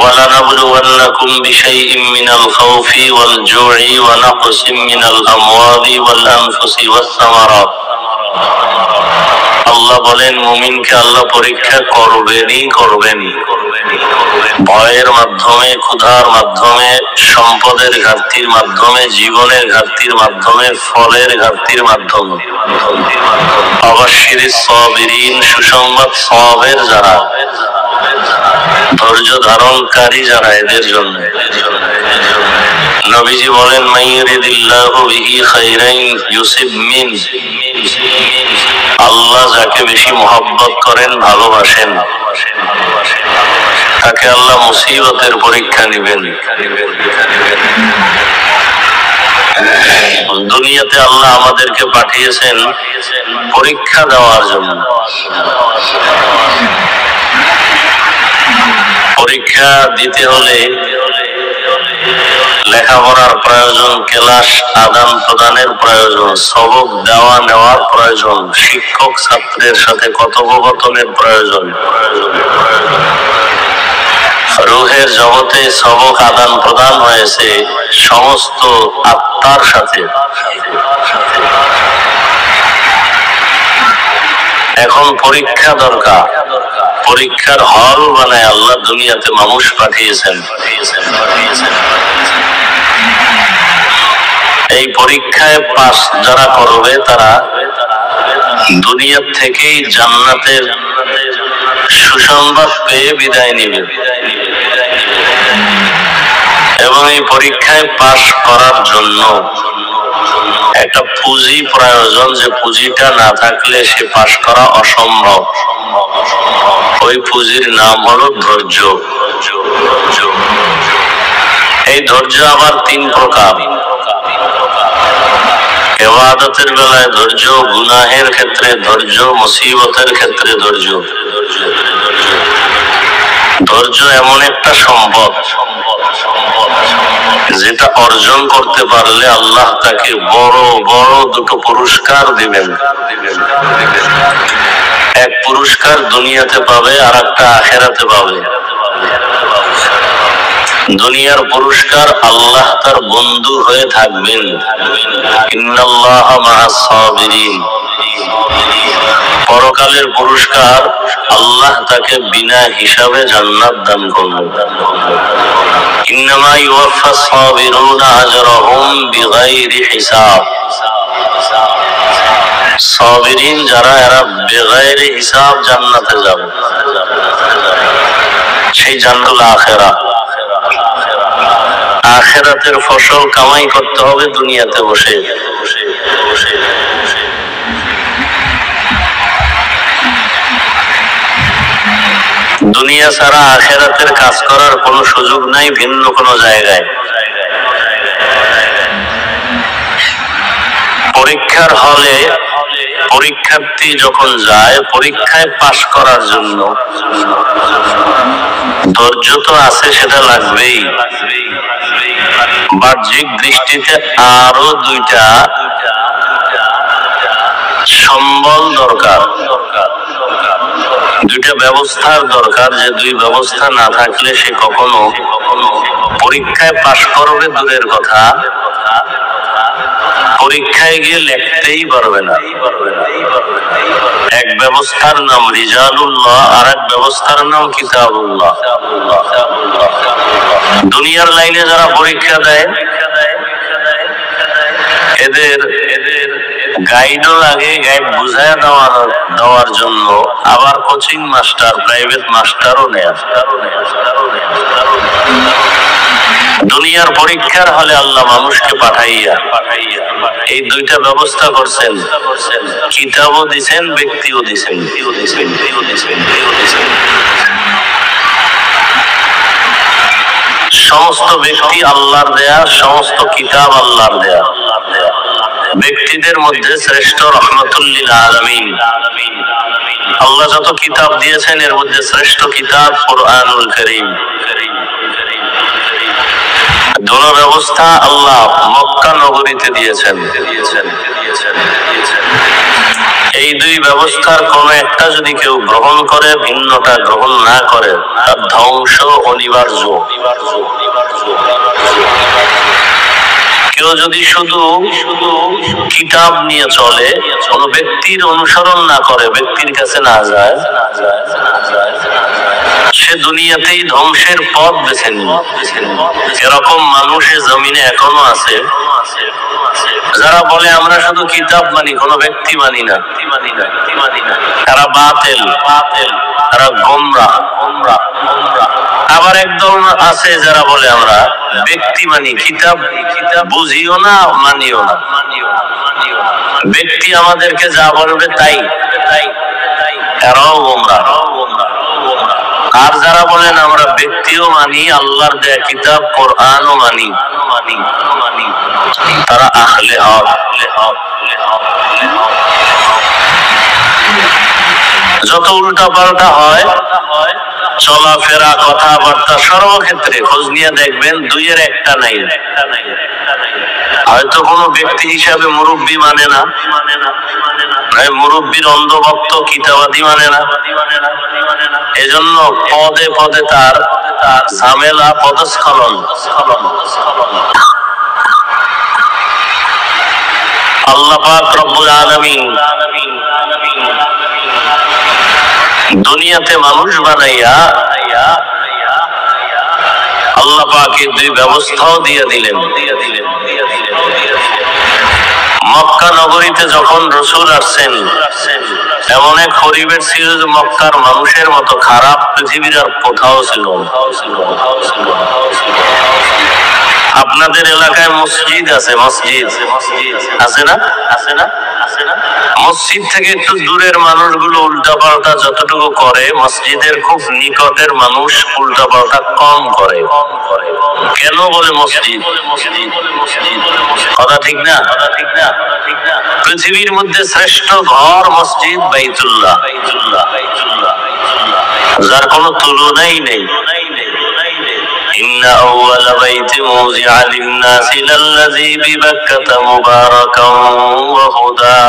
وَلَنَبْلُوَنَّكُمْ بِشَيْءٍ مِّنَ الْخَوْفِ وَالْجُوعِ وَنَقْصٍ مِّنَ الْأَمْوَالِ وَالْأَنفُسِ وَالثَّمَرَاتِ। আল্লাহ বলেন, মুমিনকে আল্লাহ পরীক্ষা করবেন। ভয়ের মাধ্যমে, ক্ষুধার মাধ্যমে, সম্পদের ঘাটতির মাধ্যমে, জীবনের ঘাটতির মাধ্যমে, ফলের ঘাটতির মাধ্যমে। অবাশশিরিস সাবিরিন, সুসংবাদ সওয়াবের যারা, ধৈর্য ধারণকারী যারা, এদের জন্য। নবীজি বলেন, মাইয়ুরিদিল্লাহু বিহি খাইরান ইউসিব মিন। আল্লাহ যাকে বেশি মহব্বত করেন, ভালোবাসেন, তাকে আল্লাহ মুসিবতের পরীক্ষা নেবেন। দুনিয়াতে আল্লাহ আমাদেরকে পাঠিয়েছেন পরীক্ষা দেওয়ার জন্য। পরীক্ষা দিতে হলে লেখাপড়ার প্রয়োজন, ক্লাস আদান প্রদানের প্রয়োজন, সবক দেওয়া নেওয়ার প্রয়োজন, শিক্ষক ছাত্রের সাথে কথোপকথনের প্রয়োজন। রূহের জগতে সবক আদান প্রদান হয়েছে সমস্ত আত্মার সাথে। এখন পরীক্ষা দরকার। পরীক্ষার হল বানায় আল্লাহ দুনিয়াতে মানুষ পাঠিয়েছেন। এই পরীক্ষায় পাস যারা করবে তারা দুনিয়া থেকেই জান্নাতের সুসংবাদ পেয়ে বিদায় নেবে। এবং এই পরীক্ষায় পাস করার জন্য একটা পুঁজি প্রয়োজন, যে পুঁজিটা না থাকলে সে পাস করা অসম্ভব। ওই পুঁজির নাম হলো ধৈর্য। এই ধৈর্য আবার তিন প্রকার। ইবাদতের বেলায় ধৈর্য, গুনাহের ক্ষেত্রে ধৈর্য, মুসিবতের ক্ষেত্রে ধৈর্য। ধৈর্য এমন একটা সম্পদ যেটা অর্জন করতে পারলে আল্লাহ তাকে বড় বড় দুটো পুরস্কার দিবেন। এক পুরস্কার দুনিয়াতে পাবে, আর একটা আখিরাতে পাবে। দুনিয়ার পুরস্কার, আল্লাহ তার বন্ধু হয়ে থাকবেন। ইন্নাল্লাহা মা'আস সাবিরিন। পরকালের পুরস্কার, আল্লাহ তাকে বিনা হিসাবে জান্নাত দান করবেন। ইন্নামা ইউওয়াফাস সাবিরুনা আজরাহুম বিগাইরি হিসাব। সাবিরিন যারা, এরা বিগাইরি হিসাব জান্নাতে যাবে। সেই জান্নাতুল আখিরাত। আখিরাতের ফসল কামাই করতে হবে দুনিয়াতে বসে। দুনিয়া ছাড়া আখিরাতের কাজ করার কোনো সুযোগ নাই ভিন্ন কোনো জায়গায়। পরীক্ষার হলে পরীক্ষার্থী যখন যায়, পরীক্ষায় পাশ করার জন্য ধৈর্য তো আছে, সেটা লাগবেই। বাহ্যিক দৃষ্টিতে আরো দুইটা সম্বল দরকার, দুইটা ব্যবস্থার দরকার, যে দুই ব্যবস্থা না থাকলে সে কখনো পরীক্ষায় পাশ করবে দূরের কথা, পরীক্ষায় গিয়ে লিখতেই পারবে না। এক ব্যবস্থার নাম রিজালুল্লাহ, আর এক ব্যবস্থার নাম কিতাবুল্লাহ। দুনিয়ার লাইনে যারা পরীক্ষা দেয় এদের গাইডও লাগে, গাইড বুঝায় দেওয়ার জন্য আবার কোচিং মাস্টার, প্রাইভেট মাস্টারও নেয়। দুনিয়ার পরীক্ষার হলে আল্লাহ মানুষকে পাঠাইয়া এই দুইটা ব্যবস্থা করছেন, কিতাবও দিছেন, ব্যক্তিও দিছেন। সমস্ত ব্যক্তি আল্লাহর দেয়া, সমস্ত কিতাব আল্লাহর দেয়া। ব্যক্তিদের মধ্যে শ্রেষ্ঠ রহমাতুল লিল আলামিন। আল্লাহ যত কিতাব দিয়েছেন এর মধ্যে শ্রেষ্ঠ কিতাব কুরআনুল কারীম। দোনো ব্যবস্থা আল্লাহ মক্কা নগরীতে দিয়েছেন। এই দুই ব্যবস্থার কোন একটা যদি কেউ গ্রহণ করে, ভিন্নটা গ্রহণ না করে, তার ধ্বংস অনিবার্য। কেউ যদি শুধু কিতাব নিয়ে চলে, কোন ব্যক্তির অনুসরণ না করে, ব্যক্তির কাছে না যায়, সে দুনিয়াতেই ধ্বংসের পথ বেছে নিবে। এরকম মানুষের জমিনে এখনো আছে যারা বলে আমরা শুধু কিতাব মানি, কোন ব্যক্তি মানি না। তারা বাতিল, তারা গোমরাহ। আবার একদল আছে যারা বলে আমরা ব্যক্তি মানি, কিতাব বুঝিও না, মানিও না। ব্যক্তি আমাদেরকে যা বলবে তাই, তারাও গোমরাহ। আর যারা বলেন আমরা ব্যক্তিও মানি, আল্লাহর দেয়া কিতাব কোরআনও মানি, তারা আহলে হক। যত উল্টা পাল্টা হয় চলাফেরা, কথাবার্তা, সর্বক্ষেত্রে খোঁজ নিয়ে দেখবেন দুইয়ের একটা নাই। হয়তো কোনো ব্যক্তি হিসাবে মুরব্বী মানে না, মুরব্বীর অন্ধভক্ত, কিতাবাদি মানে না। এজন্য পদে পদে তার ঝামেলা, পদস্খলন। আল্লাহ পাক রব্বুল আলামিন দুনিয়াতে মানুষ বানাইয়া আল্লাহ পাক এই দুই ব্যবস্থাও দিয়ে দিলেন। মক্কা নগরীতে যখন রাসূল আসছেন, এমন এক পরিবেশ ছিল যে মক্কার মানুষের মতো খারাপ পৃথিবীর আর কোথাও ছিল। আপনাদের এলাকায় মসজিদ আছে, মসজিদ আছে না? মসজিদ থেকে একটু দূরের মানুষগুলো উল্টা পাল্টা যতটুকু করে, মসজিদের খুব নিকটের মানুষ উল্টা পাল্টা কম করে। কেন বলে মসজিদ? কথা ঠিক না? পৃথিবীর মধ্যে শ্রেষ্ঠ ঘর মসজিদ বাইতুল্লাহ, যার কোনো তুলনাই নেই। إن أول بيت وضع للناس للذي ببكة مباركا وهدى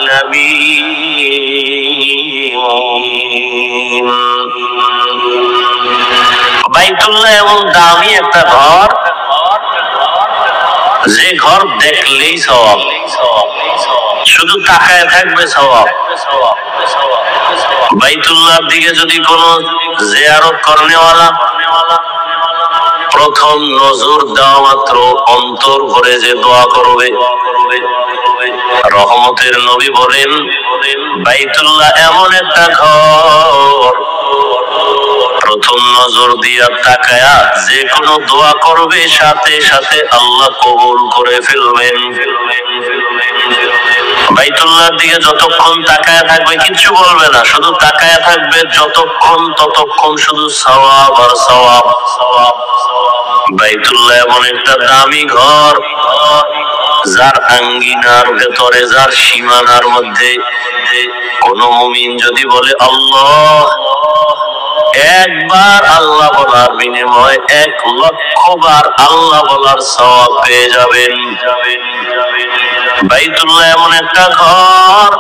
للعالمين। বাইতুল্লাহ এমন দামি একটা ঘর, যে ঘর দেখলেই সওয়াব, শুধু তাকায় থাকবে সওয়াব। বাইতুল্লাহর দিকে যদি কোন জিয়ারত করনেওয়ালা প্রথম নজর দেওয়া মাত্র অন্তর ভরে যে দোয়া করবে, রহমতের নবী বলেন বাইতুল্লাহ এমন একটা ঘর, প্রথম নজর দিয়া তাকায়া যে কোনো দোয়া করবে সাথে সাথে আল্লাহ কবুল করে ফেলবেন। বাইতুল্লাহর দিকে যতক্ষণ তাকায়া থাকবে কিচ্ছু বলবে না, শুধু তাকায়া থাকবে যতক্ষণ ততক্ষণ শুধু সওয়াব আর সওয়াব। বাইতুল্লাহ এমন একটা দামি ঘর, যার আঙ্গিনার ভেতরে, যার সীমানার মধ্যে কোন মুমিন যদি বলে আল্লাহ, একবার আল্লাহ বলার বিনিময়ে 1,00,000 বার আল্লাহ বলার সওয়াব পেয়ে যাবেন। বাইতুল্লাহ এমন একটা ঘর,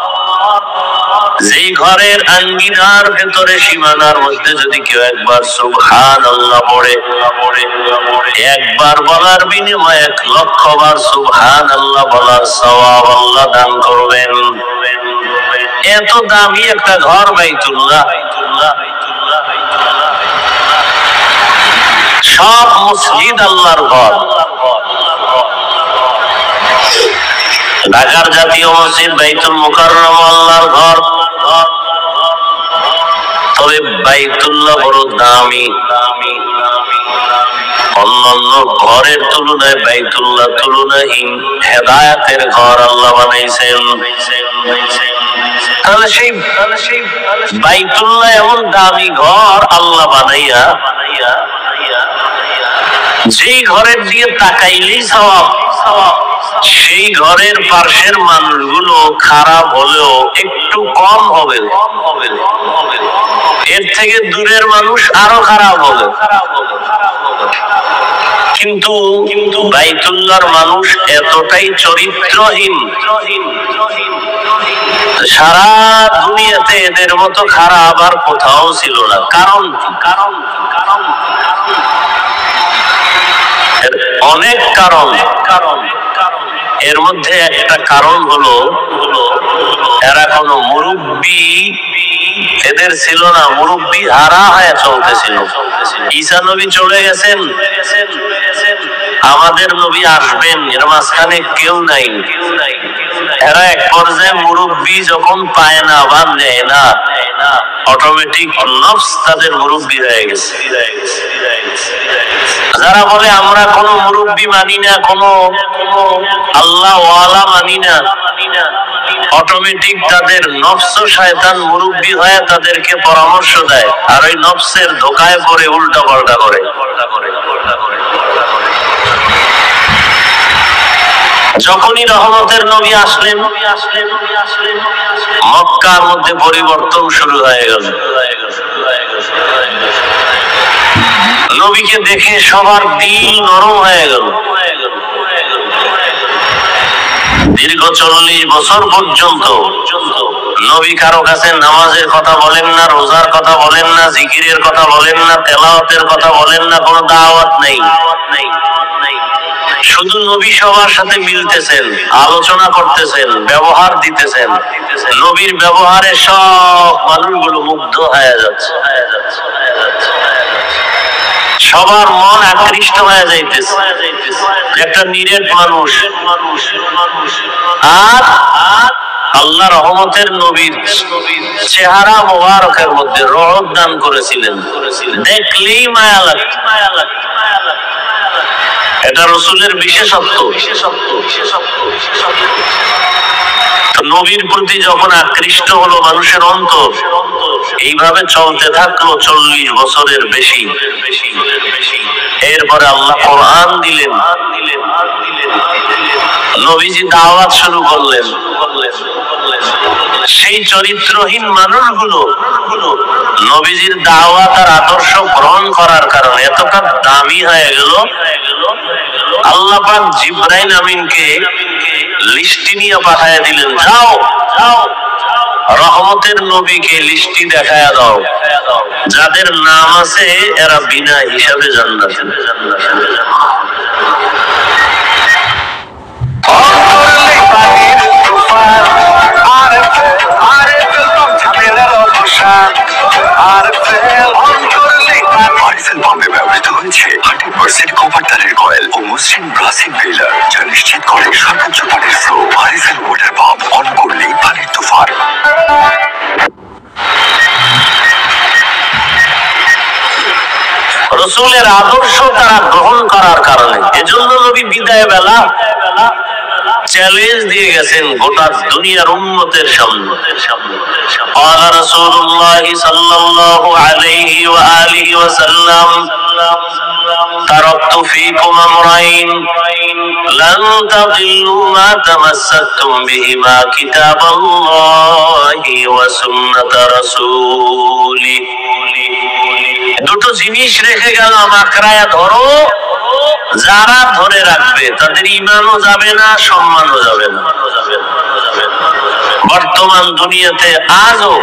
যেই ঘরের আঙ্গিনার ভেতরে, সীমানার মধ্যে যদি কেউ একবার সুবহানাল্লাহ পড়ে, একবার বলার বিনিময়ে 1,00,000 বার সুবহানাল্লাহ বলার সওয়াব আল্লাহ দান করবেন। এত দামি একটা ঘর বাইতুল্লাহ। সব মসজিদ আল্লাহর ঘর। ঢাকার জাতীয় মসজিদ বাইতুল মুকাররম আল্লাহর ঘর, তবে বাইতুল্লাহ বড় দামি। অন্যান্য ঘরের তুলনায় বাইতুল্লাহ তুলনাহীন। হেদায়েতের ঘর আল্লাহ বানাইছেন। তাহলে সেই বাইতুল্লাহ এমন দামি ঘর আল্লাহ বানাইয়া, যেই ঘরের দিকে তাকাইলেই সওয়াব, সেই ঘরের পাশের মানুষগুলো খারাপ হলেও একটু কম হবে, এর থেকে দূরের মানুষ আরো খারাপ হবে। কিন্তু বাইতুল্লাহর মানুষ এতটাই চরিত্রহীন, সারা দুনিয়াতে এদের মতো খারাপ আর কোথাও ছিল না। কারণ অনেক কারণ, এর মধ্যে একটা কারণ হলো এরা কোনো মুরব্বী এদের ছিল না, মুরব্বী হারা হয়ে চলতেছিল। ঈসা নবী চলে গেছেন, আমাদের নবী আসবেন, এর মাঝখানে কেউ নাই। এরা এক পর্যায়ে মুরব্বী যখন পায় না বা নেয় না, অটোমেটিক নফস তাদের মুরব্বী হয়ে গেছে। যারা বলে আমরা কোনো মুরব্বী মানি না, কোনো আল্লাহ ওয়ালা মানি না, অটোমেটিক তাদের নফস শয়তান মুরব্বী হয়ে তাদেরকে পরামর্শ দেয়, আর ওই নফসের ধোকায় পড়ে উল্টা পাল্টা করে। যখনই রহমতের নবী আসলেন, মক্কার মধ্যে পরিবর্তন শুরু হয়ে গেল। নবীকে দেখে সবার দিল নরম হয়ে গেল। দীর্ঘ 40 বছর পর্যন্ত নবী কারো কাছে নামাজের কথা বলেন না, রোজার কথা বলেন না, জিকিরের কথা বলেন না, তেলাওয়াতের কথা বলেন না, কোনো দাওয়াত নেই। শুধু নবী সবার সাথে মিলতেছেন, আলোচনা করতেছেন, ব্যবহার দিতেছেন। নবীর ব্যবহারে সব মানুষগুলো মুগ্ধ হয়ে যাচ্ছে, সবার মন আকৃষ্ট হয়ে যাইতেছে। একটা নিরেট মানুষ, আর আল্লাহ রহমতের নবীর চেহারা মোবারকের মধ্যে রহমত দান করেছিলেন, দেখলেই মায়া লাগত। এটা রাসূলের বিশেষত্ব। নবীর প্রতি যখন আকৃষ্ট হলো মানুষের অন্তর, এইভাবে চলতে থাকলো 40 বছরের বেশি। এরপরে আল্লাহ কোরআন দিলেন, নবীজি দাওয়াত শুরু করলেন। সেই চরিত্রহীন মানুষগুলো নবীজির দাওয়াত আর আদর্শ গ্রহণ করার কারণে এতটা দামি হয়ে গেল, আল্লাহ পাক জিবরাইল আমিনকে লিস্টি নিয়ে পাঠায় দিলেন, যাও রহমতের নবীকে লিস্টি দেখায়া দাও, যাদের নাম আছে এরা বিনা হিসাবে জান্নাতে। ব্যবহৃত হয়েছে 100% কপার তারের কয়েল ও মসৃণ ব্রাসিং ফিলার, যা নিশ্চিত করে সর্বোচ্চ পানির flow. RFL water pump on করলেই পানির তুফান। রাসূলের আদর্শ তারা গ্রহণ করার কারণে, এজন্য নবী বিদায় বেলা চ্যালেঞ্জ দিয়ে গেছেন গোটা দুনিয়ার উম্মতের সামনে। قال رسول الله صلى الله عليه وآله وسلم تركت فيكم أمرين لن تضلوا ما تمسكتم بهما كتاب الله وسنة رسوله। দুটো জিনিস রেখে গেলাম, আঁকড়ায়া ধরো, যারা ধরে রাখবে তাদের ঈমানও যাবে না, সম্মানও যাবে না। বর্তমান দুনিয়াতে আজও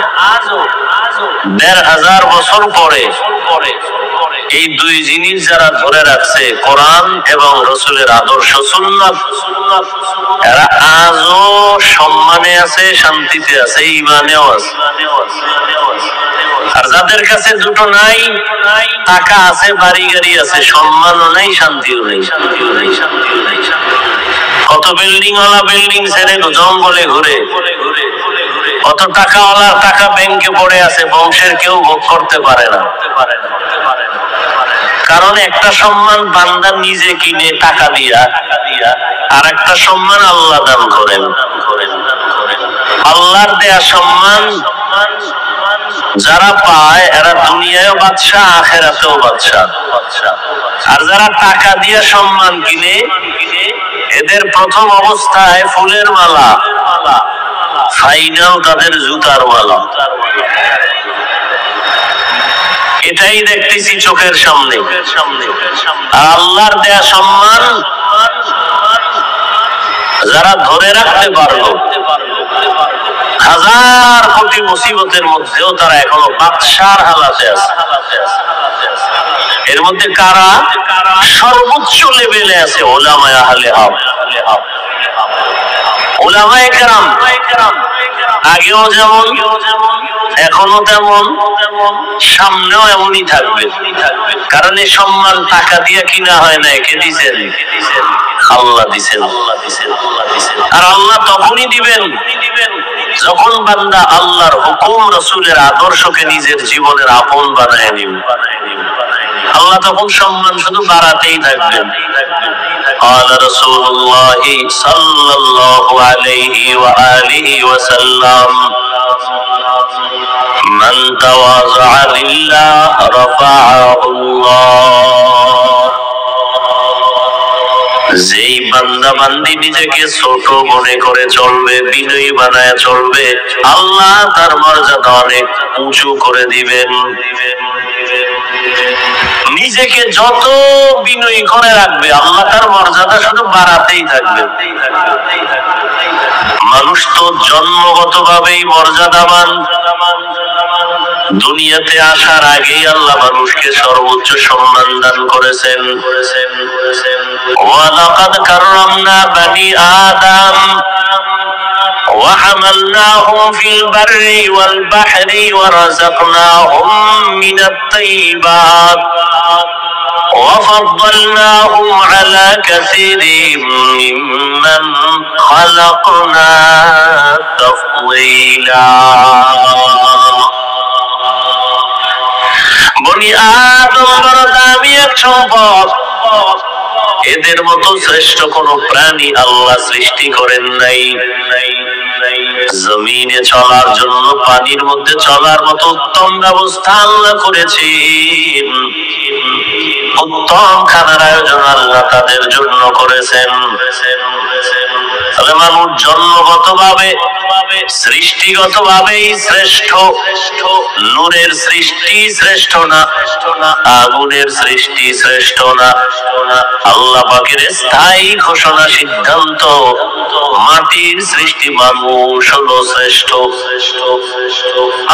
1500 বছর পরে এই দুই জিনিস যারা ধরে রাখছে, কোরআন এবং রাসূলের আদর্শ সুন্নাত, এরা আজও সম্মানে আছে, শান্তিতে আছে, ঈমানেও আছে। আর যাদের কাছে দুটো নাই, টাকা আছে, বাড়ি গাড়ি আছে, সম্মানও নাই, শান্তিও নেই। কত বিল্ডিং ওয়ালা বিল্ডিং ছেড়ে জঙ্গলে ঘুরে, কত টাকাওয়ালা টাকা ব্যাংকে পড়ে আছে, বংশের কেউ ভোগ করতে পারে না। কারণ একটা সম্মান বান্দা নিজে কিনে টাকা দিয়া, আর একটা সম্মান আল্লাহ দান করেন। আল্লাহর দেয়া সম্মান যারা পায় এরা দুনিয়ায়ও বাদশা, আখিরাতেও বাদশা। আর যারা টাকা দিয়ে সম্মান কিনে, এদের প্রথম অবস্থায় ফুলের মালা, ফাইনাল তাদের জুতার মালা। এটাই দেখতেছি চোখের সামনে। আর আল্লাহর দেয়া সম্মান যারা ধরে রাখতে পারলো, হাজার কোটি মুসিবতের মধ্যেও তারা এখনো বাদশার হালাতে আছে। এর মধ্যে কারা সর্বোচ্চ লেভেলে আছে? উলামায়ে আহলে হক, উলামায়ে কেরাম। আগেও যেমন, এখনো তেমন, সামনেও এমনই থাকবে। কারণ এই সম্মান টাকা দিয়ে কিনা হয় না, কে দিছেন? আল্লাহ দিছেন। আর আল্লাহ তখনই দিবেন যখন বান্দা আল্লাহর হুকুম, রাসূলের আদর্শকে নিজের জীবনের আপন বানায় নিবে। আল্লাহ তখন সম্মান শুধু বাড়াতেই থাকবেন। قال رسول الله صلى الله عليه وآله وسلم من تواضع لله رفعه الله। যেই বান্দা বান্দি নিজেকে ছোট মনে করে চলবে, বিনয়ী বানায় চলবে, আল্লাহ তার মর্যাদা অনেক উঁচু করে দিবেন। নিজেকে যত বিনয়ী করে রাখবে, আল্লাহ তার মর্যাদা শুধু বাড়াতেই থাকবে। মানুষ তো জন্মগতভাবেই মর্যাদাবান। দুনিয়াতে আসার আগেই আল্লাহ মানুষকে সর্বোচ্চ সম্মান দান করেছেন। ওয়ালাকাদ কাররামনা বানি আদম وحملناهم في البر والبحر ورزقناهم من الطيبات وفضلناهم على كثير ممن خلقنا تفضيلا। বনি আদম বড় দামি এক সম্পদ। এদের মতো শ্রেষ্ঠ কোন প্রাণী আল্লাহ সৃষ্টি করেন নাই। জমিনে চলার জন্য, পানির মধ্যে চলার মতো উত্তম ব্যবস্থা আল্লাহ করেছেন। উত্তম খানার আয়োজন আল্লাহ তাদের জন্য করেছেন। তাহলে মানুষ জন্মগতভাবে, সৃষ্টিগতভাবেই শ্রেষ্ঠ। নূরের সৃষ্টি শ্রেষ্ঠ না, আগুনের সৃষ্টি শ্রেষ্ঠ না। আল্লাহ পাকের স্থায়ী ঘোষণা, সিদ্ধান্ত, মাটির সৃষ্টি মানুষ হলো শ্রেষ্ঠ।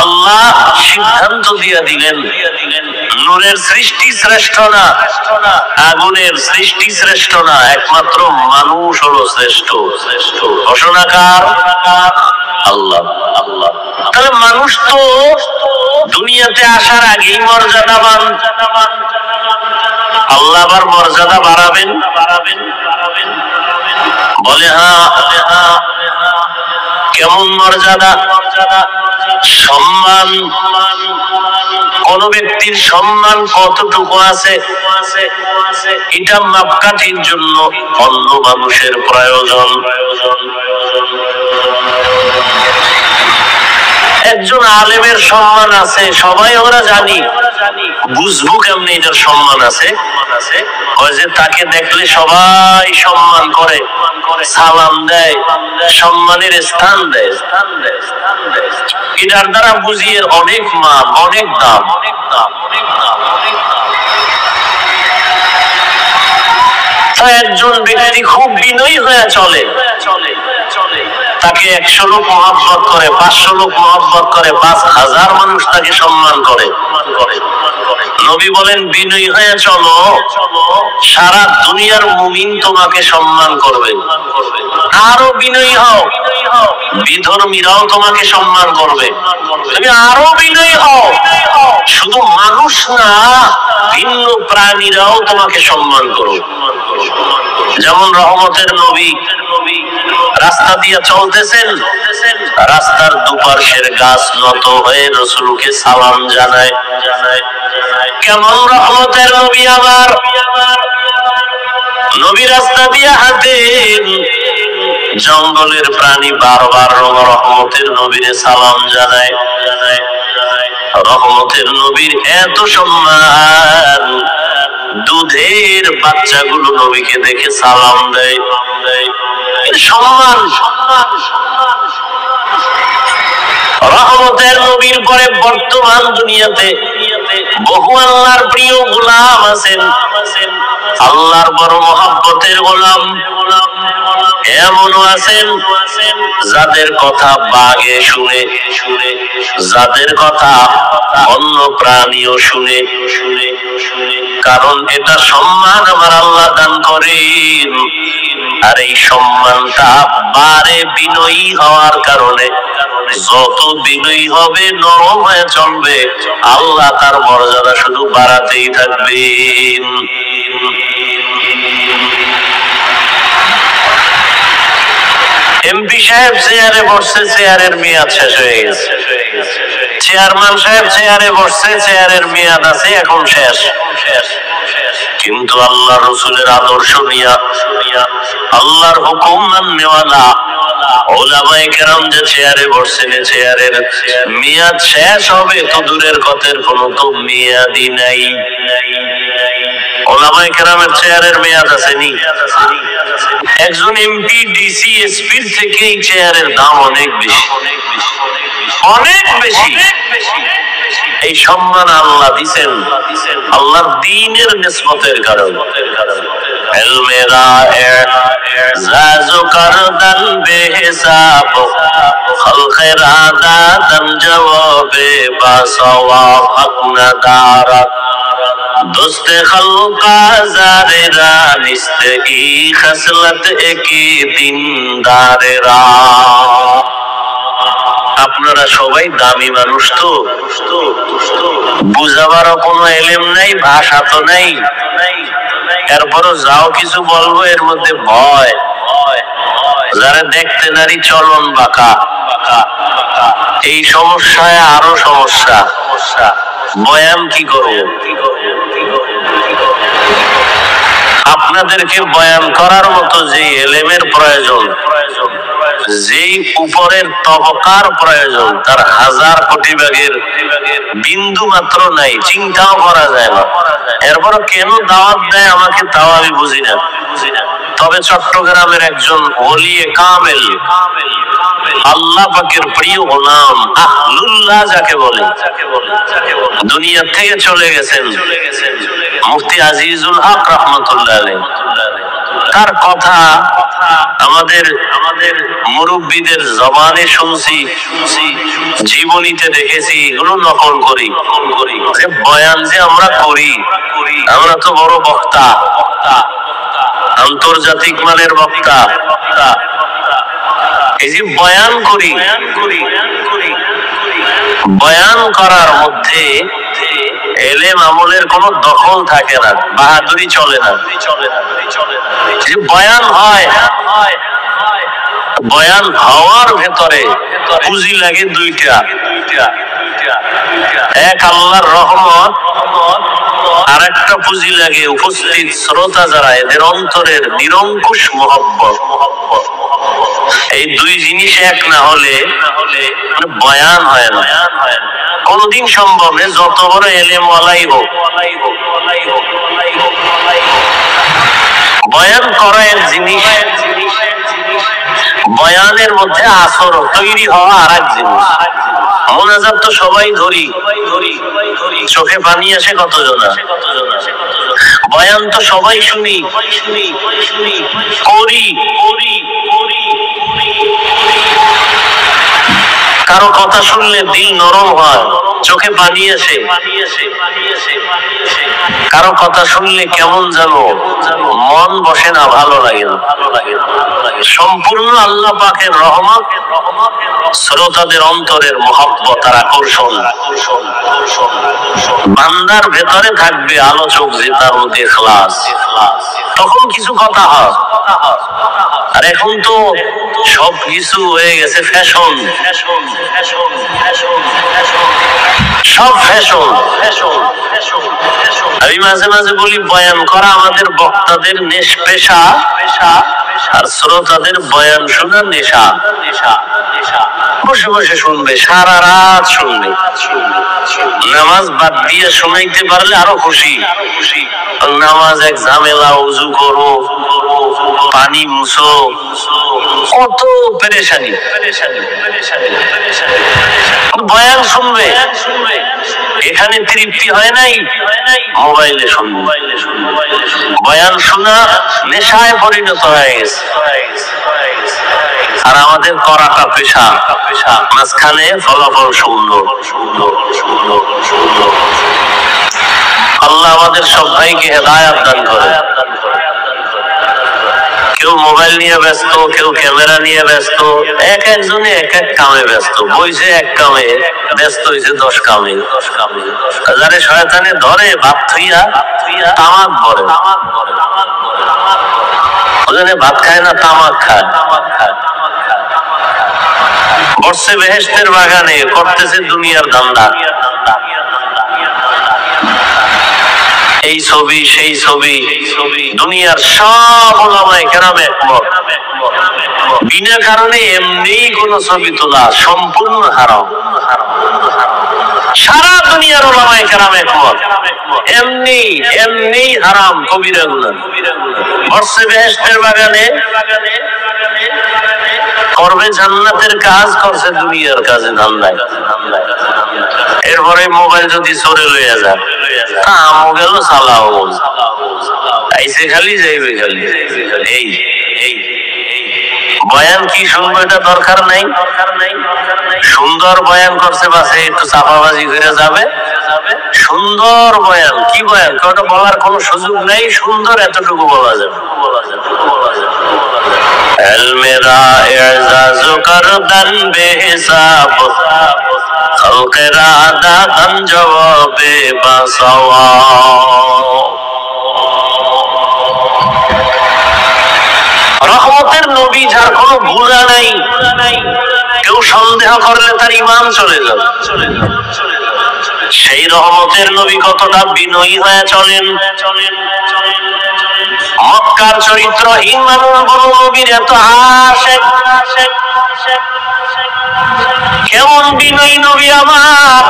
আল্লাহ সিদ্ধান্ত দিয়ে দিলেন নূরের সৃষ্টি শ্রেষ্ঠ না, আগুনের সৃষ্টি শ্রেষ্ঠ না, একমাত্র মানুষ হলো শ্রেষ্ঠ। ঘোষণাকার আল্লাহ। আল্লাহ তাহলে মানুষ তো দুনিয়াতে আসার আগেই মর্যাদাবান। আল্লাহ আবার মর্যাদা বাড়াবেন। বলে হ্যাঁ, কেমন মর্যাদা? সম্মান। কোন ব্যক্তির সম্মান কতটুকু আছে, এটা মাপকাঠির জন্য অন্য মানুষের প্রয়োজন। একজন আলেমের সম্মান আছে, সবাই আমরা জানি। বুঝবো কেমনি এটার সম্মান আছে? ওই যে তাকে দেখলে সবাই সম্মান করে, সালাম দেয়, সম্মানের স্থান দেয়। এটার দ্বারা বুঝিয়ে অনেক মান, অনেক দাম। একজন ব্যক্তি খুব বিনয়ী হয়ে চলে, তাকে 100 লোক মহব্বত করে, 500 লোক মহব্বত করে, 5000 মানুষ তাকে সম্মান করে। নবী বলেন বিনয়ী হয়ে চলো, সারা দুনিয়ার মুমিন তোমাকে সম্মান করবে। আরো বিনয়ী হও, বিধর্মীরাও তোমাকে সম্মান করবে। তুমি আরো বিনয়ী হও, শুধু মানুষ না ভিন্ন প্রাণীরাও তোমাকে সম্মান করবে। যেমন রহমতের নবী রাস্তা দিয়ে চলতেছেন, রাস্তার দুপাশের গাছ নত হয়ে রাসূলকে সালাম জানায়। কেমন রহমতের নবী আমার, নবী রাস্তা দিয়ে হাঁটেন, জঙ্গলের প্রাণী বারবার রহমতের নবীরে সালাম জানায়। রহমতের নবীর এত সম্মান, দুধের বাচ্চাগুলো নবীকে দেখে সালাম দেয়। সম্মান। রহমতের নবীর পরে বর্তমান দুনিয়াতে বহু আল্লাহর প্রিয় গোলাম আছেন, আল্লাহর বড় মহব্বতের গোলাম এমনও আছেন যাদের কথা বাঘে শুনে, যাদের কথা অন্য প্রাণীও শুনে। কারণ এটা সম্মান আমার আল্লাহ দান করেন, আর এই সম্মানটা বারে বিনয়ী হওয়ার কারণে। যত বিনয়ী হবে, নরম হয়ে চলবে, আল্লাহ তার মর্যাদা শুধু বাড়াতেই থাকবেন। এমপি সাহেব চেয়ারে বসছে, চেয়ারের মেয়াদ শেষ হয়ে গেছে। চেয়ারম্যান সাহেব চেয়ারে বসছে, চেয়ারের মেয়াদ আছে, এখন শেষ। কিন্তু আল্লাহ রসুলের আদর্শ নিয়া, আল্লাহর হুকুম মাননেওয়ালা ওলামায়ে কেরাম যে চেয়ারে বসছেন, চেয়ারের মেয়াদ শেষ হবে তো দূরের কথার কোনো তো মেয়াদই নাই। ওলামায়ে কেরামের চেয়ারের মেয়াদ আসেনি। একজন এমপি, ডিসি, এসপির থেকে এই চেয়ারের দাম অনেক বেশি, অনেক বেশি। এই সম্মান আল্লাহ দিছেন আল্লাহর দ্বীনের নিসবতের কারণে। ইলমেরা এজাজু করদান বেহিসাব, খালকের আদাদান জওয়াবে বাসওয়াব হক নাদারাত। दोस्ते खल्का जारेरा निस्ते की खसलत एकी दिनदारेरा। আপনারা সবাই দামি মানুষ তো, বুঝাবারও কোনো এলেম নাই, ভাষা তো নাই, এরপরও যাও কিছু বলবো এর মধ্যে ভয়। যারা দেখতে নারী চলন বাঁকা, এই সমস্যায় আরো সমস্যা। বয়ান কি করবো? আপনাদেরকে বয়ান করার মতো যে এলেমের প্রয়োজন, যেই উপরের তবকার প্রয়োজন, তার 1000 কোটি ভাগের বিন্দু মাত্র নাই, চিন্তাও করা যায় না। এরপর কেন দাওয়াত দেয় আমাকে, তাও আমি বুঝি না। তবে চট্টগ্রামের একজন ওলিয়ে কামেল, আল্লাহ পাকের প্রিয় গোলাম, আহলুল্লাহ যাকে বলে, দুনিয়া থেকে চলে গেছেন মুফতি আজিজুল হক রহমতুল্লাহ আলাইহি। তার কথা আমাদের মুরব্বীদের জবানে শুনছি, জীবনীতে দেখেছি, এগুলো নকল করি। যে বয়ান যে আমরা করি, আমরা তো বড় বক্তা, আন্তর্জাতিক মানের বক্তা। এই যে বয়ান করি, বয়ান করার মধ্যে এলেম আমলের কোনো দখল থাকে না, বাহাদুরি চলে না। যে বয়ান হয়, বয়ান হওয়ার ভেতরে পুঁজি লাগে দুইটা। এক আল্লাহর রহমত, আর একটা পুঁজি লাগে উপস্থিত শ্রোতা যারা, এদের অন্তরের নিরঙ্কুশ মহব্বত। এই দুই জিনিস এক না হলে বয়ান হয় না, কোনদিন সম্ভব নেই, যত বড় এলেম ওয়ালাই হোক। বয়ান করা এক জিনিস, বয়ানের মধ্যে আসর তৈরি হওয়া আর এক জিনিস। মোনাজাত তো সবাই ধরি, চোখে পানি আসে কতজনা। বয়ান তো সবাই শুনি, করি। কারো কথা শুনলে দিল নরম হয়, চোখে পানি আসে। কারো কথা শুনলে কেমন যেন মন বসে না, ভালো লাগে না। সম্পূর্ণ আল্লাহ পাকের রহমত, শ্রোতাদের অন্তরের মহব্বত আর আকর্ষণ। বান্দার ভেতরে থাকবে আলোচক যে তার মধ্যে ইখলাস, তখন কিছু কথা হয়। আর এখন তো সব কিছু হয়ে গেছে ফ্যাশন, সব ফ্যাশন। আমি মাঝে মাঝে বলি, বয়ান করা আমাদের বক্তাদের পেশা, আর শ্রোতাদের বয়ান শোনা নেশা। বসে বসে শুনবে, সারা রাত শুনবে। নামাজ বাদ দিয়ে শোনাইতে পারলে আরো খুশি। নামাজ এক ঝামেলা, উযু করো, পানি মুছো, কত পেরেশানি। বয়ান শুনবে, এখানে তৃপ্তি হয় নাই, মোবাইলে শুনবে। বয়ান শোনা নেশায় পরিণত হয়ে গেছে। আর আমাদের করাটা পেশা, মাঝখানে ফলাফল শূন্য। আল্লাহ আমাদের সব ভাইকে হেদায়েত দান করে। কেউ মোবাইল নিয়ে ব্যস্ত, কেউ ক্যামেরা নিয়ে ব্যস্ত, এক একজনে এক এক কামে ব্যস্ত। বইছে এক কামে, ব্যস্ত হয়েছে 10 কামে। যারে শয়তানে ধরে ভাত থুইয়া তামাক ভরে, ওজনে ভাত খায় না, তামাক খায়। বসছে বেহেশতের বাগানে, করতেছে দুনিয়ার ধান্দা। এই ছবি, সেই ছবি, দুনিয়ার সব উলামায়ে কেরাম একমত, বিনা কারণে এমনি কোন ছবি তোলা সম্পূর্ণ হারাম। সারা দুনিয়ার উলামায়ে কেরাম একমত, এমনি এমনি হারাম, কবিরা গুনাহ। বসছে বেহেশতের বাগানে, করবে জান্নাতের কাজ, করছে দুনিয়ার কাজে ধান্দায়। এরপরে মোবাইল যদি চোরে লইয়া যায়, আমও গেল, চালাও আইসে, খালি যাইবে খালি। এই এই বয়ান কি শুনবো, এটা দরকার নাই। সুন্দর বয়ান করছে, বাসে একটু চাপাবাজি করে যাবে। সুন্দর বয়ান, কি বয়ান, ওটা বলার কোনো সুযোগ নেই। সুন্দর এতটুকু বলা যাবে। মেরা এজাজু করদান বেহিসাব, খলকেরা দাদান জবাবে বাসাওয়া। রহমতের নবী, যার কোনো ভুলা নাই, কেউ সন্দেহ করলে তার ঈমান চলে যাবে। সেই রহমতের নবী কতটা বিনয়ী হয়ে চলেন। মক্কার চরিত্রহীন মানুষ বড় নবীর এত আশেক, কেমন বিনয়ী নবী আমার।